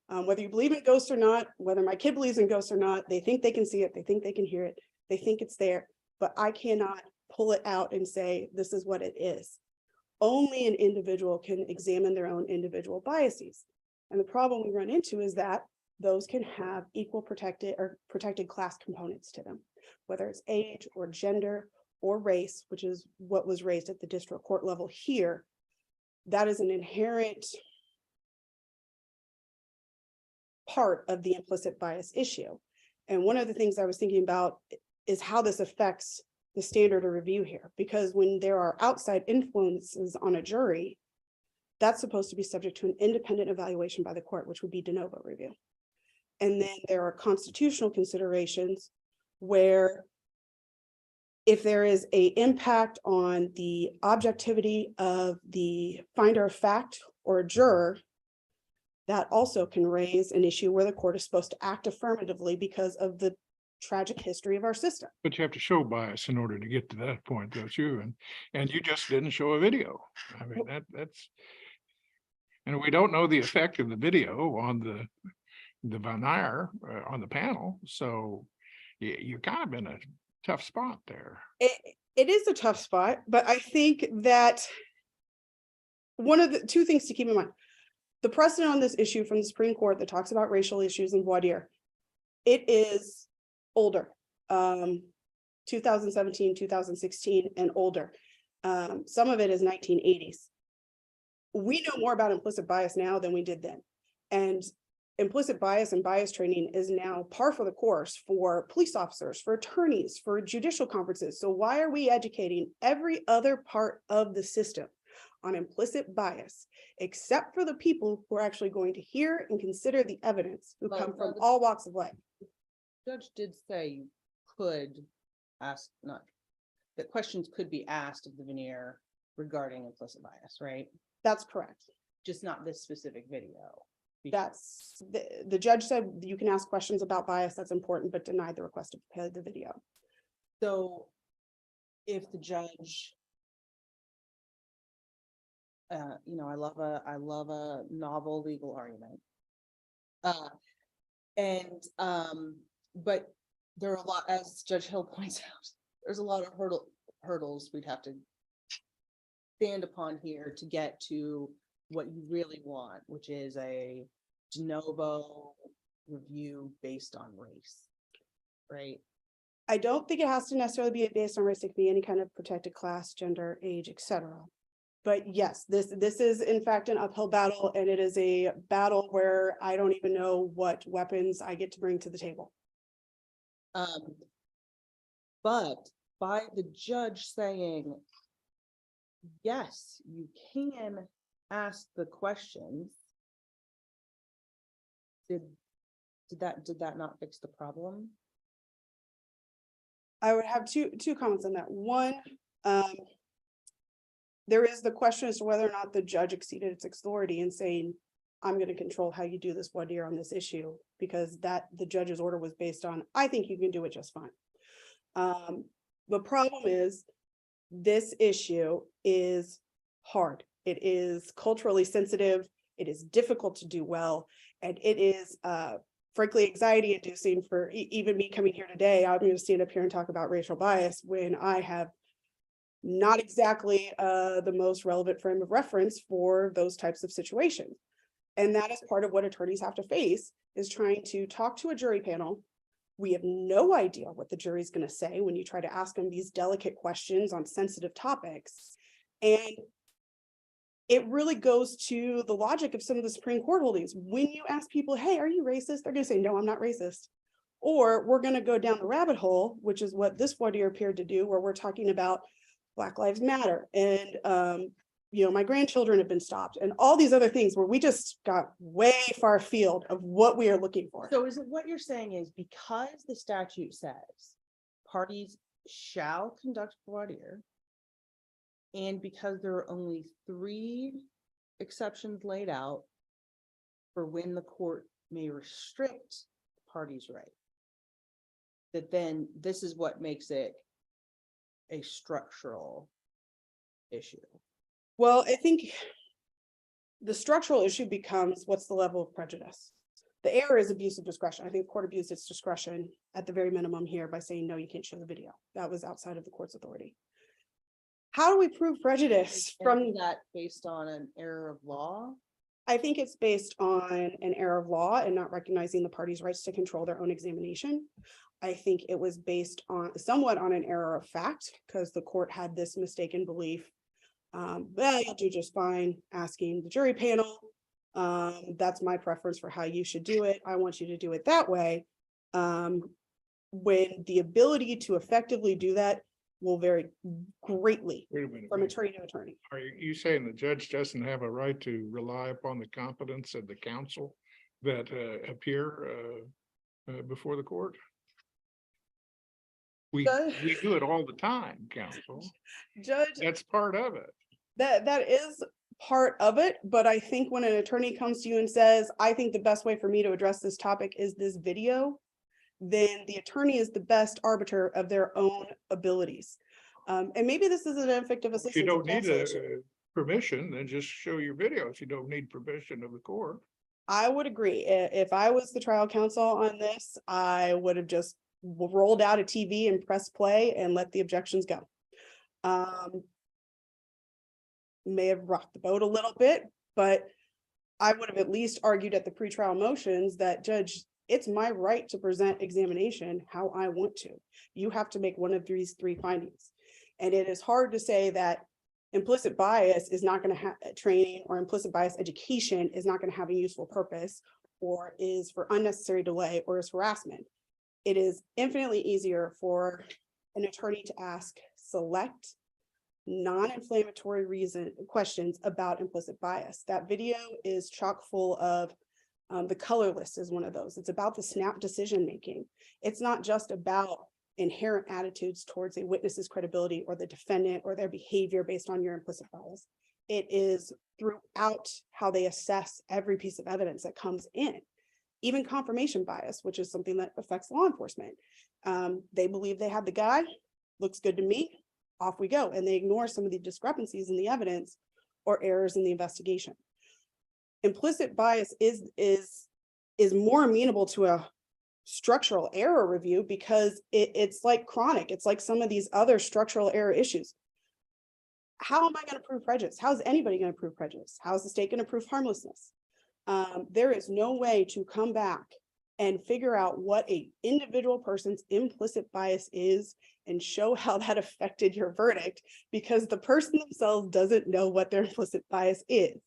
Whether you believe in ghosts or not, whether my kid believes in ghosts or not, they think they can see it, they think they can hear it, they think it's there, but I cannot pull it out and say, this is what it is. Only an individual can examine their own individual biases. And the problem we run into is that those can have equal protected class components to them, whether it's age or gender or race, which is what was raised at the district court level here. That is an inherent part of the implicit bias issue. And one of the things I was thinking about is how this affects the standard of review here, because when there are outside influences on a jury, that's supposed to be subject to an independent evaluation by the court, which would be de novo review. And then there are constitutional considerations where if there is an impact on the objectivity of the finder of fact or a juror, that also can raise an issue where the court is supposed to act affirmatively because of the tragic history of our system. But you have to show bias in order to get to that point, don't you? And you just didn't show a video. I mean, that's, and we don't know the effect of the video on the veneer on the panel. So you're kind of in a tough spot there. It is a tough spot, but I think that one of the two things to keep in mind, the precedent on this issue from the Supreme Court that talks about racial issues in voir dire, it is older, 2017, 2016 and older. Some of it is 1980s. We know more about implicit bias now than we did then. And implicit bias and bias training is now par for the course for police officers, for attorneys, for judicial conferences. So why are we educating every other part of the system on implicit bias, except for the people who are actually going to hear and consider the evidence, who come from all walks of life? Judge did say you could ask, not, that questions could be asked of the veneer regarding implicit bias, right? That's correct. Just not this specific video. That's, the judge said you can ask questions about bias, that's important, but denied the request to play the video. So if the judge, you know, I love a novel legal argument. But there are a lot, as Judge Hill points out, there's a lot of hurdles we'd have to stand upon here to get to what you really want, which is a de novo review based on race, right? I don't think it has to necessarily be based on race. It could be any kind of protected class, gender, age, etc. But yes, this is in fact an uphill battle, and it is a battle where I don't even know what weapons I get to bring to the table. But by the judge saying, yes, you can ask the questions, did that not fix the problem? I would have two comments on that. One, there is the question as to whether or not the judge exceeded its authority in saying, I'm going to control how you do this voir dire on this issue, because that the judge's order was based on, I think you can do it just fine. The problem is this issue is hard. It is culturally sensitive. It is difficult to do well. And it is frankly anxiety inducing for even me coming here today. I'm going to stand up here and talk about racial bias when I have not exactly the most relevant frame of reference for those types of situations. And that is part of what attorneys have to face, is trying to talk to a jury panel. We have no idea what the jury is going to say when you try to ask them these delicate questions on sensitive topics. And it really goes to the logic of some of the Supreme Court holdings. When you ask people, hey, are you racist? They're gonna say, no, I'm not racist. Or we're gonna go down the rabbit hole, which is what this voir dire appeared to do, where we're talking about Black Lives Matter and my grandchildren have been stopped and all these other things where we just got way far afield of what we are looking for. So is it what you're saying is because the statute says parties shall conduct voir dire, and because there are only 3 exceptions laid out for when the court may restrict parties' right, that then this is what makes it a structural issue? Well, I think the structural issue becomes what's the level of prejudice? The error is abuse of discretion. I think the court abused its discretion at the very minimum here by saying, no, you can't show the video. That was outside of the court's authority. How do we prove prejudice from that based on an error of law? I think it's based on an error of law and not recognizing the parties' rights to control their own examination. I think it was based on somewhat on an error of fact because the court had this mistaken belief. Well, you'll do just fine asking the jury panel. That's my preference for how you should do it. I want you to do it that way. When the ability to effectively do that will vary greatly Wait a minute. from attorney to attorney. Are you saying the judge doesn't have a right to rely upon the competence of the counsel that appear before the court? We do it all the time, counsel. Judge, That's part of it. that is part of it, but I think when an attorney comes to you and says, I think the best way for me to address this topic is this video, then the attorney is the best arbiter of their own abilities. And maybe this is an effective If assistance. you of don't need counsel a issue. permission, then just show your video if you don't need permission of the court. I would agree. If I was the trial counsel on this, I would have just rolled out a TV and pressed play and let the objections go. May have rocked the boat a little bit, but I would have at least argued at the pretrial motions that, Judge, it's my right to present examination how I want to. You have to make one of these 3 findings. And it is hard to say that implicit bias is not going to have training, or implicit bias education is not going to have a useful purpose, or is for unnecessary delay, or is harassment. It is infinitely easier for an attorney to ask select non-inflammatory questions about implicit bias. That video is chock full of the color list is one of those. It's about the snap decision making. It's not just about inherent attitudes towards a witness's credibility or the defendant or their behavior based on your implicit bias. It is throughout how they assess every piece of evidence that comes in. Even confirmation bias, which is something that affects law enforcement. They believe they have the guy, looks good to me, off we go. And they ignore some of the discrepancies in the evidence or errors in the investigation. Implicit bias is more amenable to a structural error review because it's like chronic. It's like some of these other structural error issues. How am I going to prove prejudice? How is anybody going to prove prejudice? How is the state going to prove harmlessness? There is no way to come back and figure out what a individual person's implicit bias is and show how that affected your verdict because the person themselves doesn't know what their implicit bias is.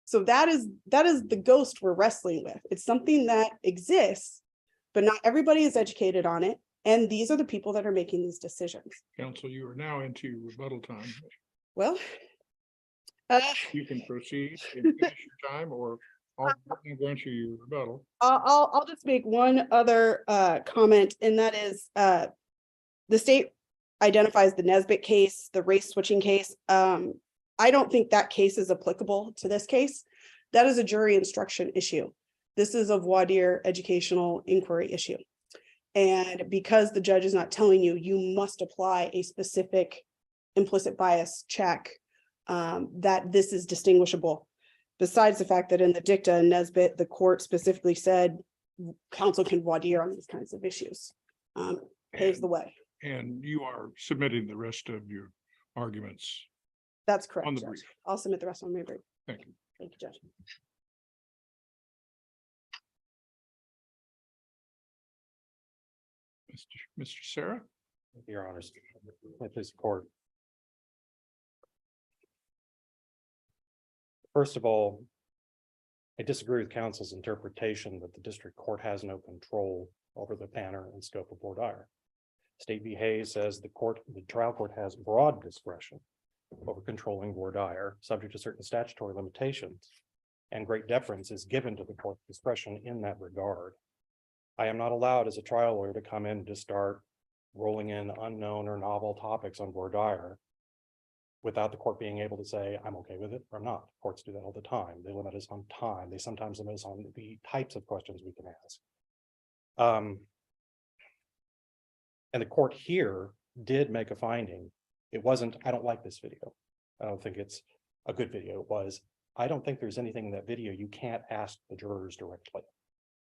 So that is the ghost we're wrestling with. It's something that exists, but not everybody is educated on it. And these are the people that are making these decisions. Counsel, you are now into your rebuttal time. Well, You can proceed and finish your time, or I'll grant you your rebuttal. I'll just make one other comment, and that is the state identifies the Nesbitt case, the race switching case. I don't think that case is applicable to this case. That is a jury instruction issue. This is a voir dire educational inquiry issue. And because the judge is not telling you, you must apply a specific implicit bias check, that this is distinguishable. Besides the fact that in the dicta in Nesbitt, the court specifically said counsel can voir dire on these kinds of issues. Paves the way. And you are submitting the rest of your arguments. That's correct, On the Judge. brief. I'll submit the rest on my brief. Thank you. Thank you, Judge. Mr. Sarah? Your honors, please court. First of all, I disagree with counsel's interpretation that the district court has no control over the manner and scope of voir dire. State v. Hayes says the trial court has broad discretion over controlling voir dire, subject to certain statutory limitations, and great deference is given to the court's discretion in that regard. I am not allowed as a trial lawyer to come in to start rolling in unknown or novel topics on voir dire without the court being able to say, I'm okay with it or I'm not. Courts do that all the time. They limit us on time. They sometimes limit us on the types of questions we can ask. And the court here did make a finding. It wasn't, I don't like this video. I don't think it's a good video. It was, I don't think there's anything in that video you can't ask the jurors directly.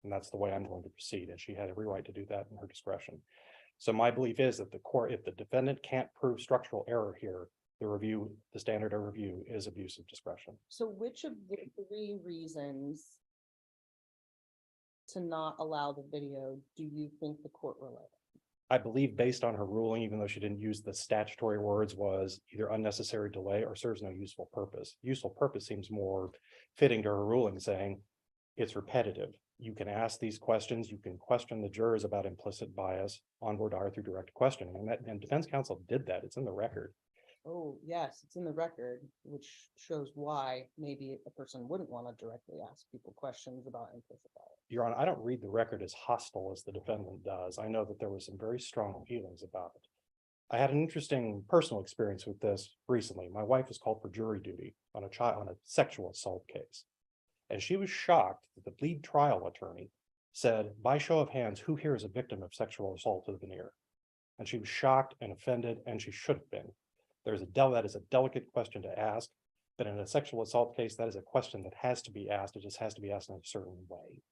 And that's the way I'm going to proceed. And she had every right to do that in her discretion. So my belief is that the court, if the defendant can't prove structural error here, the standard of review is abuse of discretion. So which of the 3 reasons to not allow the video do you think the court relied on? I believe based on her ruling, even though she didn't use the statutory words, was either unnecessary delay or serves no useful purpose. Useful purpose seems more fitting to her ruling, saying it's repetitive. You can ask these questions, you can question the jurors about implicit bias on voir dire through direct questioning. And defense counsel did that. It's in the record. Oh, yes, it's in the record, which shows why maybe a person wouldn't want to directly ask people questions about implicit bias. Your Honor, I don't read the record as hostile as the defendant does. I know that there were some very strong feelings about it. I had an interesting personal experience with this recently. My wife was called for jury duty on a sexual assault case. And she was shocked that the lead trial attorney said, by show of hands, who here is a victim of sexual assault to the veneer? And she was shocked and offended, and she should have been. That is a delicate question to ask, but in a sexual assault case, that is a question that has to be asked. It just has to be asked in a certain way.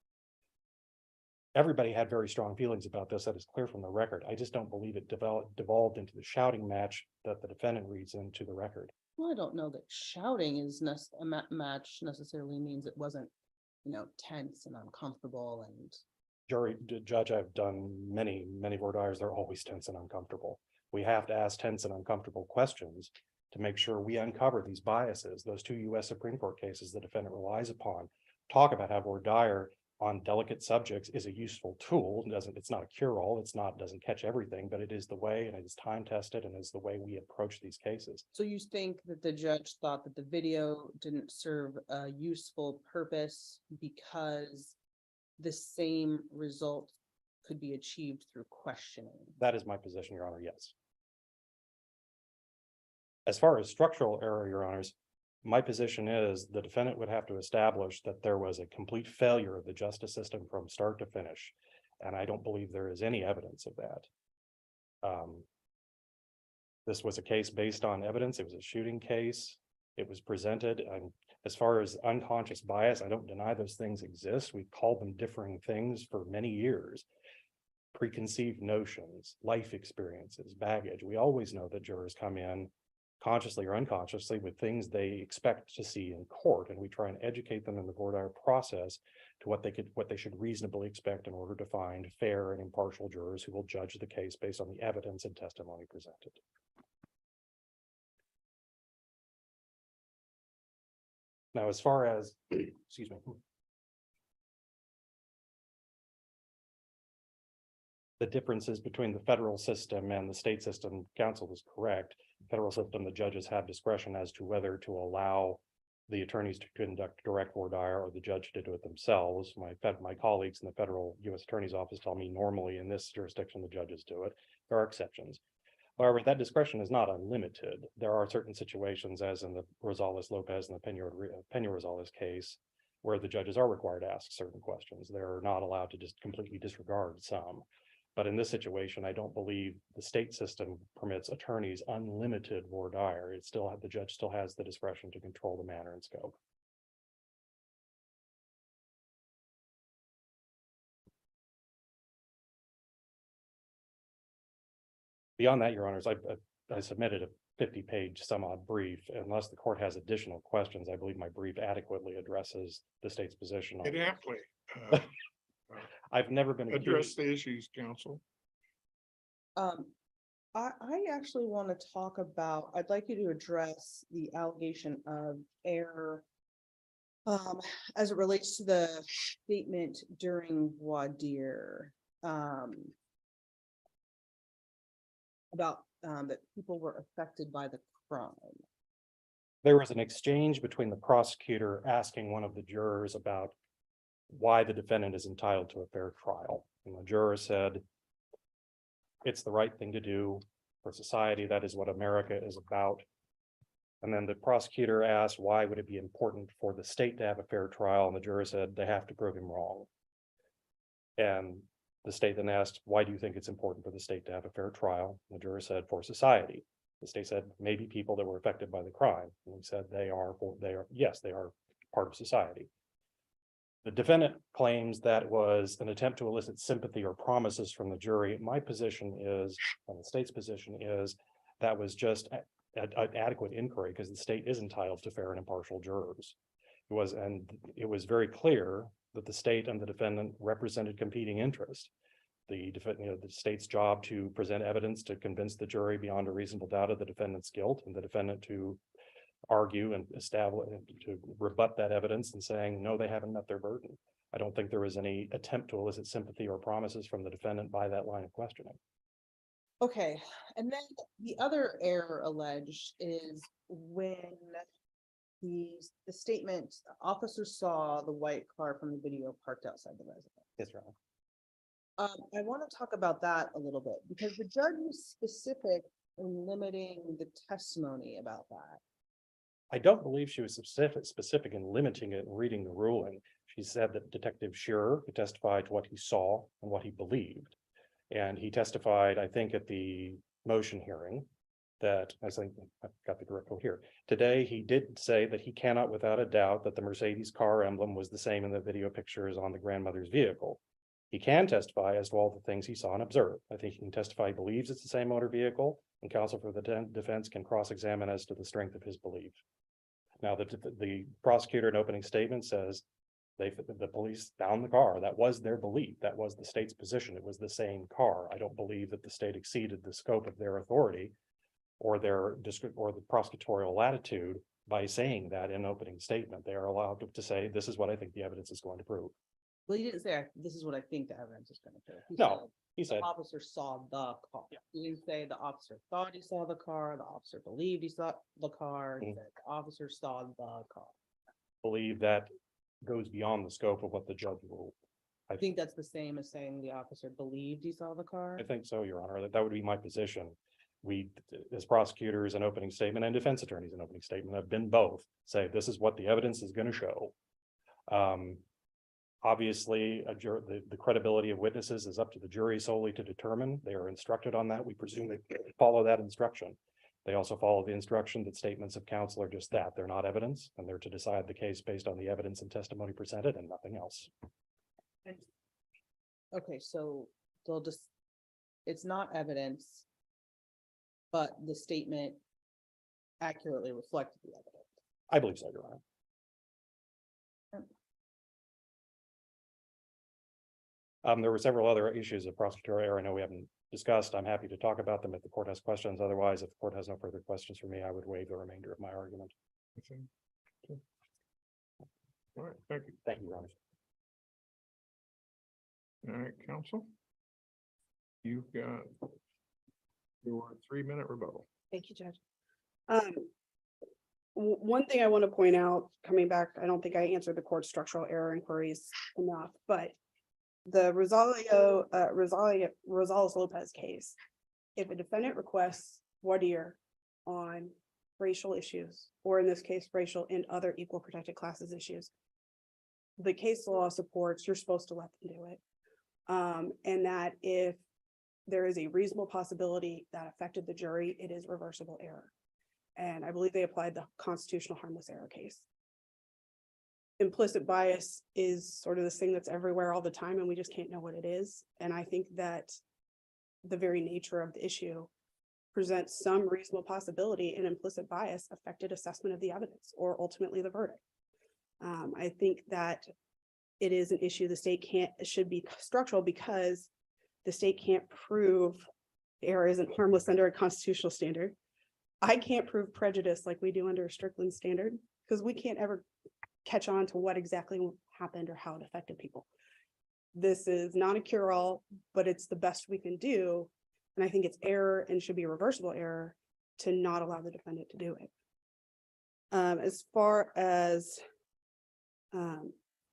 Everybody had very strong feelings about this. That is clear from the record. I just don't believe it devolved into the shouting match that the defendant reads into the record. Well, I don't know that shouting is a match necessarily means it wasn't, tense and uncomfortable and. Judge, I've done many voir dires. They're always tense and uncomfortable. We have to ask tense and uncomfortable questions to make sure we uncover these biases. Those 2 U.S. Supreme Court cases the defendant relies upon talk about how voir dire on delicate subjects is a useful tool. It's not a cure-all. Doesn't catch everything, but it is the way, and it is time tested, and is the way we approach these cases. So you think that the judge thought that the video didn't serve a useful purpose because the same result could be achieved through questioning? That is my position, Your Honor, yes. As far as structural error, Your Honors, my position is the defendant would have to establish that there was a complete failure of the justice system from start to finish. And I don't believe there is any evidence of that. This was a case based on evidence. It was a shooting case. It was presented. And as far as unconscious bias, I don't deny those things exist. We've called them differing things for many years. Preconceived notions, life experiences, baggage. We always know that jurors come in consciously or unconsciously with things they expect to see in court, and we try and educate them in the voir dire process to what they should reasonably expect in order to find fair and impartial jurors who will judge the case based on the evidence and testimony presented. Now, as far as excuse me, the differences between the federal system and the state system, counsel is correct. Federal system, the judges have discretion as to whether to allow the attorneys to conduct direct voir dire or the judge to do it themselves. My colleagues in the federal U.S. Attorney's Office tell me normally in this jurisdiction, the judges do it. There are exceptions. However, that discretion is not unlimited. There are certain situations, as in the Rosales-Lopez and the Pena-Rosales case, where the judges are required to ask certain questions. They're not allowed to just completely disregard some. But in this situation, I don't believe the state system permits attorneys unlimited voir dire. The judge still has the discretion to control the manner and scope. Beyond that, Your Honors, I submitted a 50-page some-odd brief. Unless the court has additional questions, I believe my brief adequately addresses the state's position on It it. aptly I've never been address accused. the issues, counsel. I actually want to talk about, I'd like you to address the allegation of error As it relates to the statement during voir dire, about, that people were affected by the crime. There was an exchange between the prosecutor asking one of the jurors about why the defendant is entitled to a fair trial. And the juror said, it's the right thing to do for society. That is what America is about. And then the prosecutor asked, why would it be important for the state to have a fair trial? And the juror said, they have to prove him wrong. And the state then asked, why do you think it's important for the state to have a fair trial? And the juror said, for society. The state said, maybe people that were affected by the crime. And we said, yes, they are part of society. The defendant claims that was an attempt to elicit sympathy or promises from the jury. My position is, and the state's position is, that was just an adequate inquiry because the state is entitled to fair and impartial jurors. It was very clear that the state and the defendant represented competing interests. The state's job to present evidence to convince the jury beyond a reasonable doubt of the defendant's guilt, and the defendant to argue and establish, to rebut that evidence and saying, no, they haven't met their burden. I don't think there was any attempt to elicit sympathy or promises from the defendant by that line of questioning. Okay, and then the other error alleged is when the statement, officers saw the white car from the video parked outside the residence. Yes, Your Honor. I want to talk about that a little bit because the judge was specific in limiting the testimony about that. I don't believe she was specific in limiting it and reading the ruling. She said that Detective Shearer could testify to what he saw and what he believed. And he testified, I think, at the motion hearing that, I think I've got the correct quote here. Today, he did say that he cannot without a doubt that the Mercedes car emblem was the same in the video pictures on the grandmother's vehicle. He can testify as to all the things he saw and observed. I think he can testify he believes it's the same motor vehicle, and counsel for the defense can cross-examine as to the strength of his belief. Now, the prosecutor in opening statement says the police found the car. That was their belief. That was the state's position. It was the same car. I don't believe that the state exceeded the scope of their authority or their district or the prosecutorial latitude by saying that in opening statement. They are allowed to say, this is what I think the evidence is going to prove. Well, he didn't say, this is what I think the evidence is going to prove. No, he The said, officer saw the car. Yeah. He didn't say the officer thought he saw the car, the officer believed he saw the car, he Mhm. said the officer saw the car. believe that goes beyond the scope of what the judge ruled. I think that's the same as saying the officer believed he saw the car. I think so, Your Honor. That would be my position. We, as prosecutors, an opening statement and defense attorneys, an opening statement have been both say, this is what the evidence is going to show. Obviously, the credibility of witnesses is up to the jury solely to determine. They are instructed on that. We presume they follow that instruction. They also follow the instruction that statements of counsel are just that. They're not evidence, and they're to decide the case based on the evidence and testimony presented and nothing else. Okay, so they'll just, it's not evidence, but the statement accurately reflected the evidence. I believe so, Your Honor. There were several other issues of prosecutorial error I know we haven't discussed. I'm happy to talk about them if the court has questions. Otherwise, if the court has no further questions for me, I would waive the remainder of my argument. Okay. All right, thank you. Thank you, Your Honor. All right, counsel. You've got your 3-minute rebuttal. Thank you, Judge. One thing I want to point out, coming back, I don't think I answered the court structural error inquiries enough, but the Rosales-Lopez case, if a defendant requests voir dire on racial issues, or in this case, racial and other equal protected classes issues, the case law supports you're supposed to let them do it. And that if there is a reasonable possibility that affected the jury, it is reversible error. And I believe they applied the constitutional harmless error case. Implicit bias is sort of this thing that's everywhere all the time, and we just can't know what it is. And I think that the very nature of the issue presents some reasonable possibility and implicit bias affected assessment of the evidence or ultimately the verdict. I think that it is an issue the state should be structural because the state can't prove error isn't harmless under a constitutional standard. I can't prove prejudice like we do under a Strickland standard because we can't ever catch on to what exactly happened or how it affected people. This is not a cure-all, but it's the best we can do. And I think it's error and should be a reversible error to not allow the defendant to do it. As far as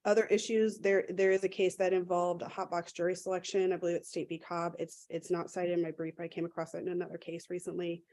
other issues, there is a case that involved a hot box jury selection. I believe it's State v. Cobb. It's not cited in my brief. I came across it in another case recently.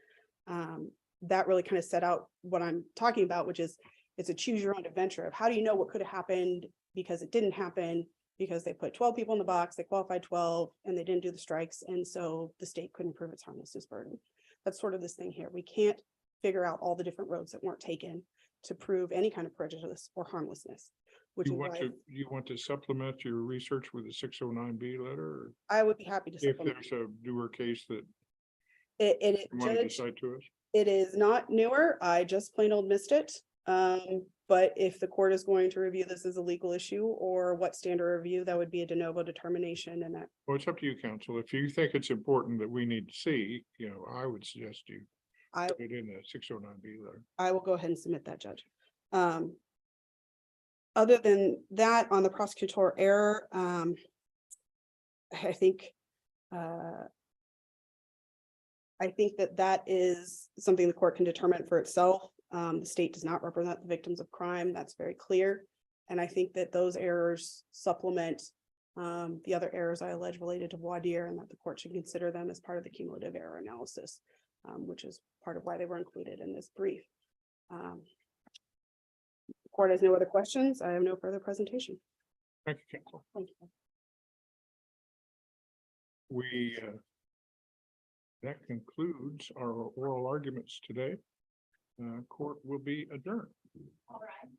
That really kind of set out what I'm talking about, which is it's a choose your own adventure of how do you know what could have happened because it didn't happen, because they put 12 people in the box, they qualified 12, and they didn't do the strikes. And so the state couldn't prove its harmlessness burden. That's sort of this thing here. We can't figure out all the different roads that weren't taken to prove any kind of prejudice or harmlessness. Which is why You want to supplement your research with a 609B letter? Or I would be happy to if supplement. there's a newer case that It you want to Judge, decide to us? it is not newer. I just plain old missed it. But if the court is going to review this as a legal issue or what standard review, that would be a de novo determination, and that Well, it's up to you, counsel. If you think it's important that we need to see, I would suggest you I put it in a 609B letter. I will go ahead and submit that, Judge. Other than that, on the prosecutor error, I think that is something the court can determine for itself. The state does not represent the victims of crime. That's very clear. And I think that those errors supplement the other errors I allege related to voir dire, and that the court should consider them as part of the cumulative error analysis, which is part of why they were included in this brief. The court has no other questions. I have no further presentation. Thank you, counsel. Thank you. That concludes our oral arguments today. Court will be adjourned. All right.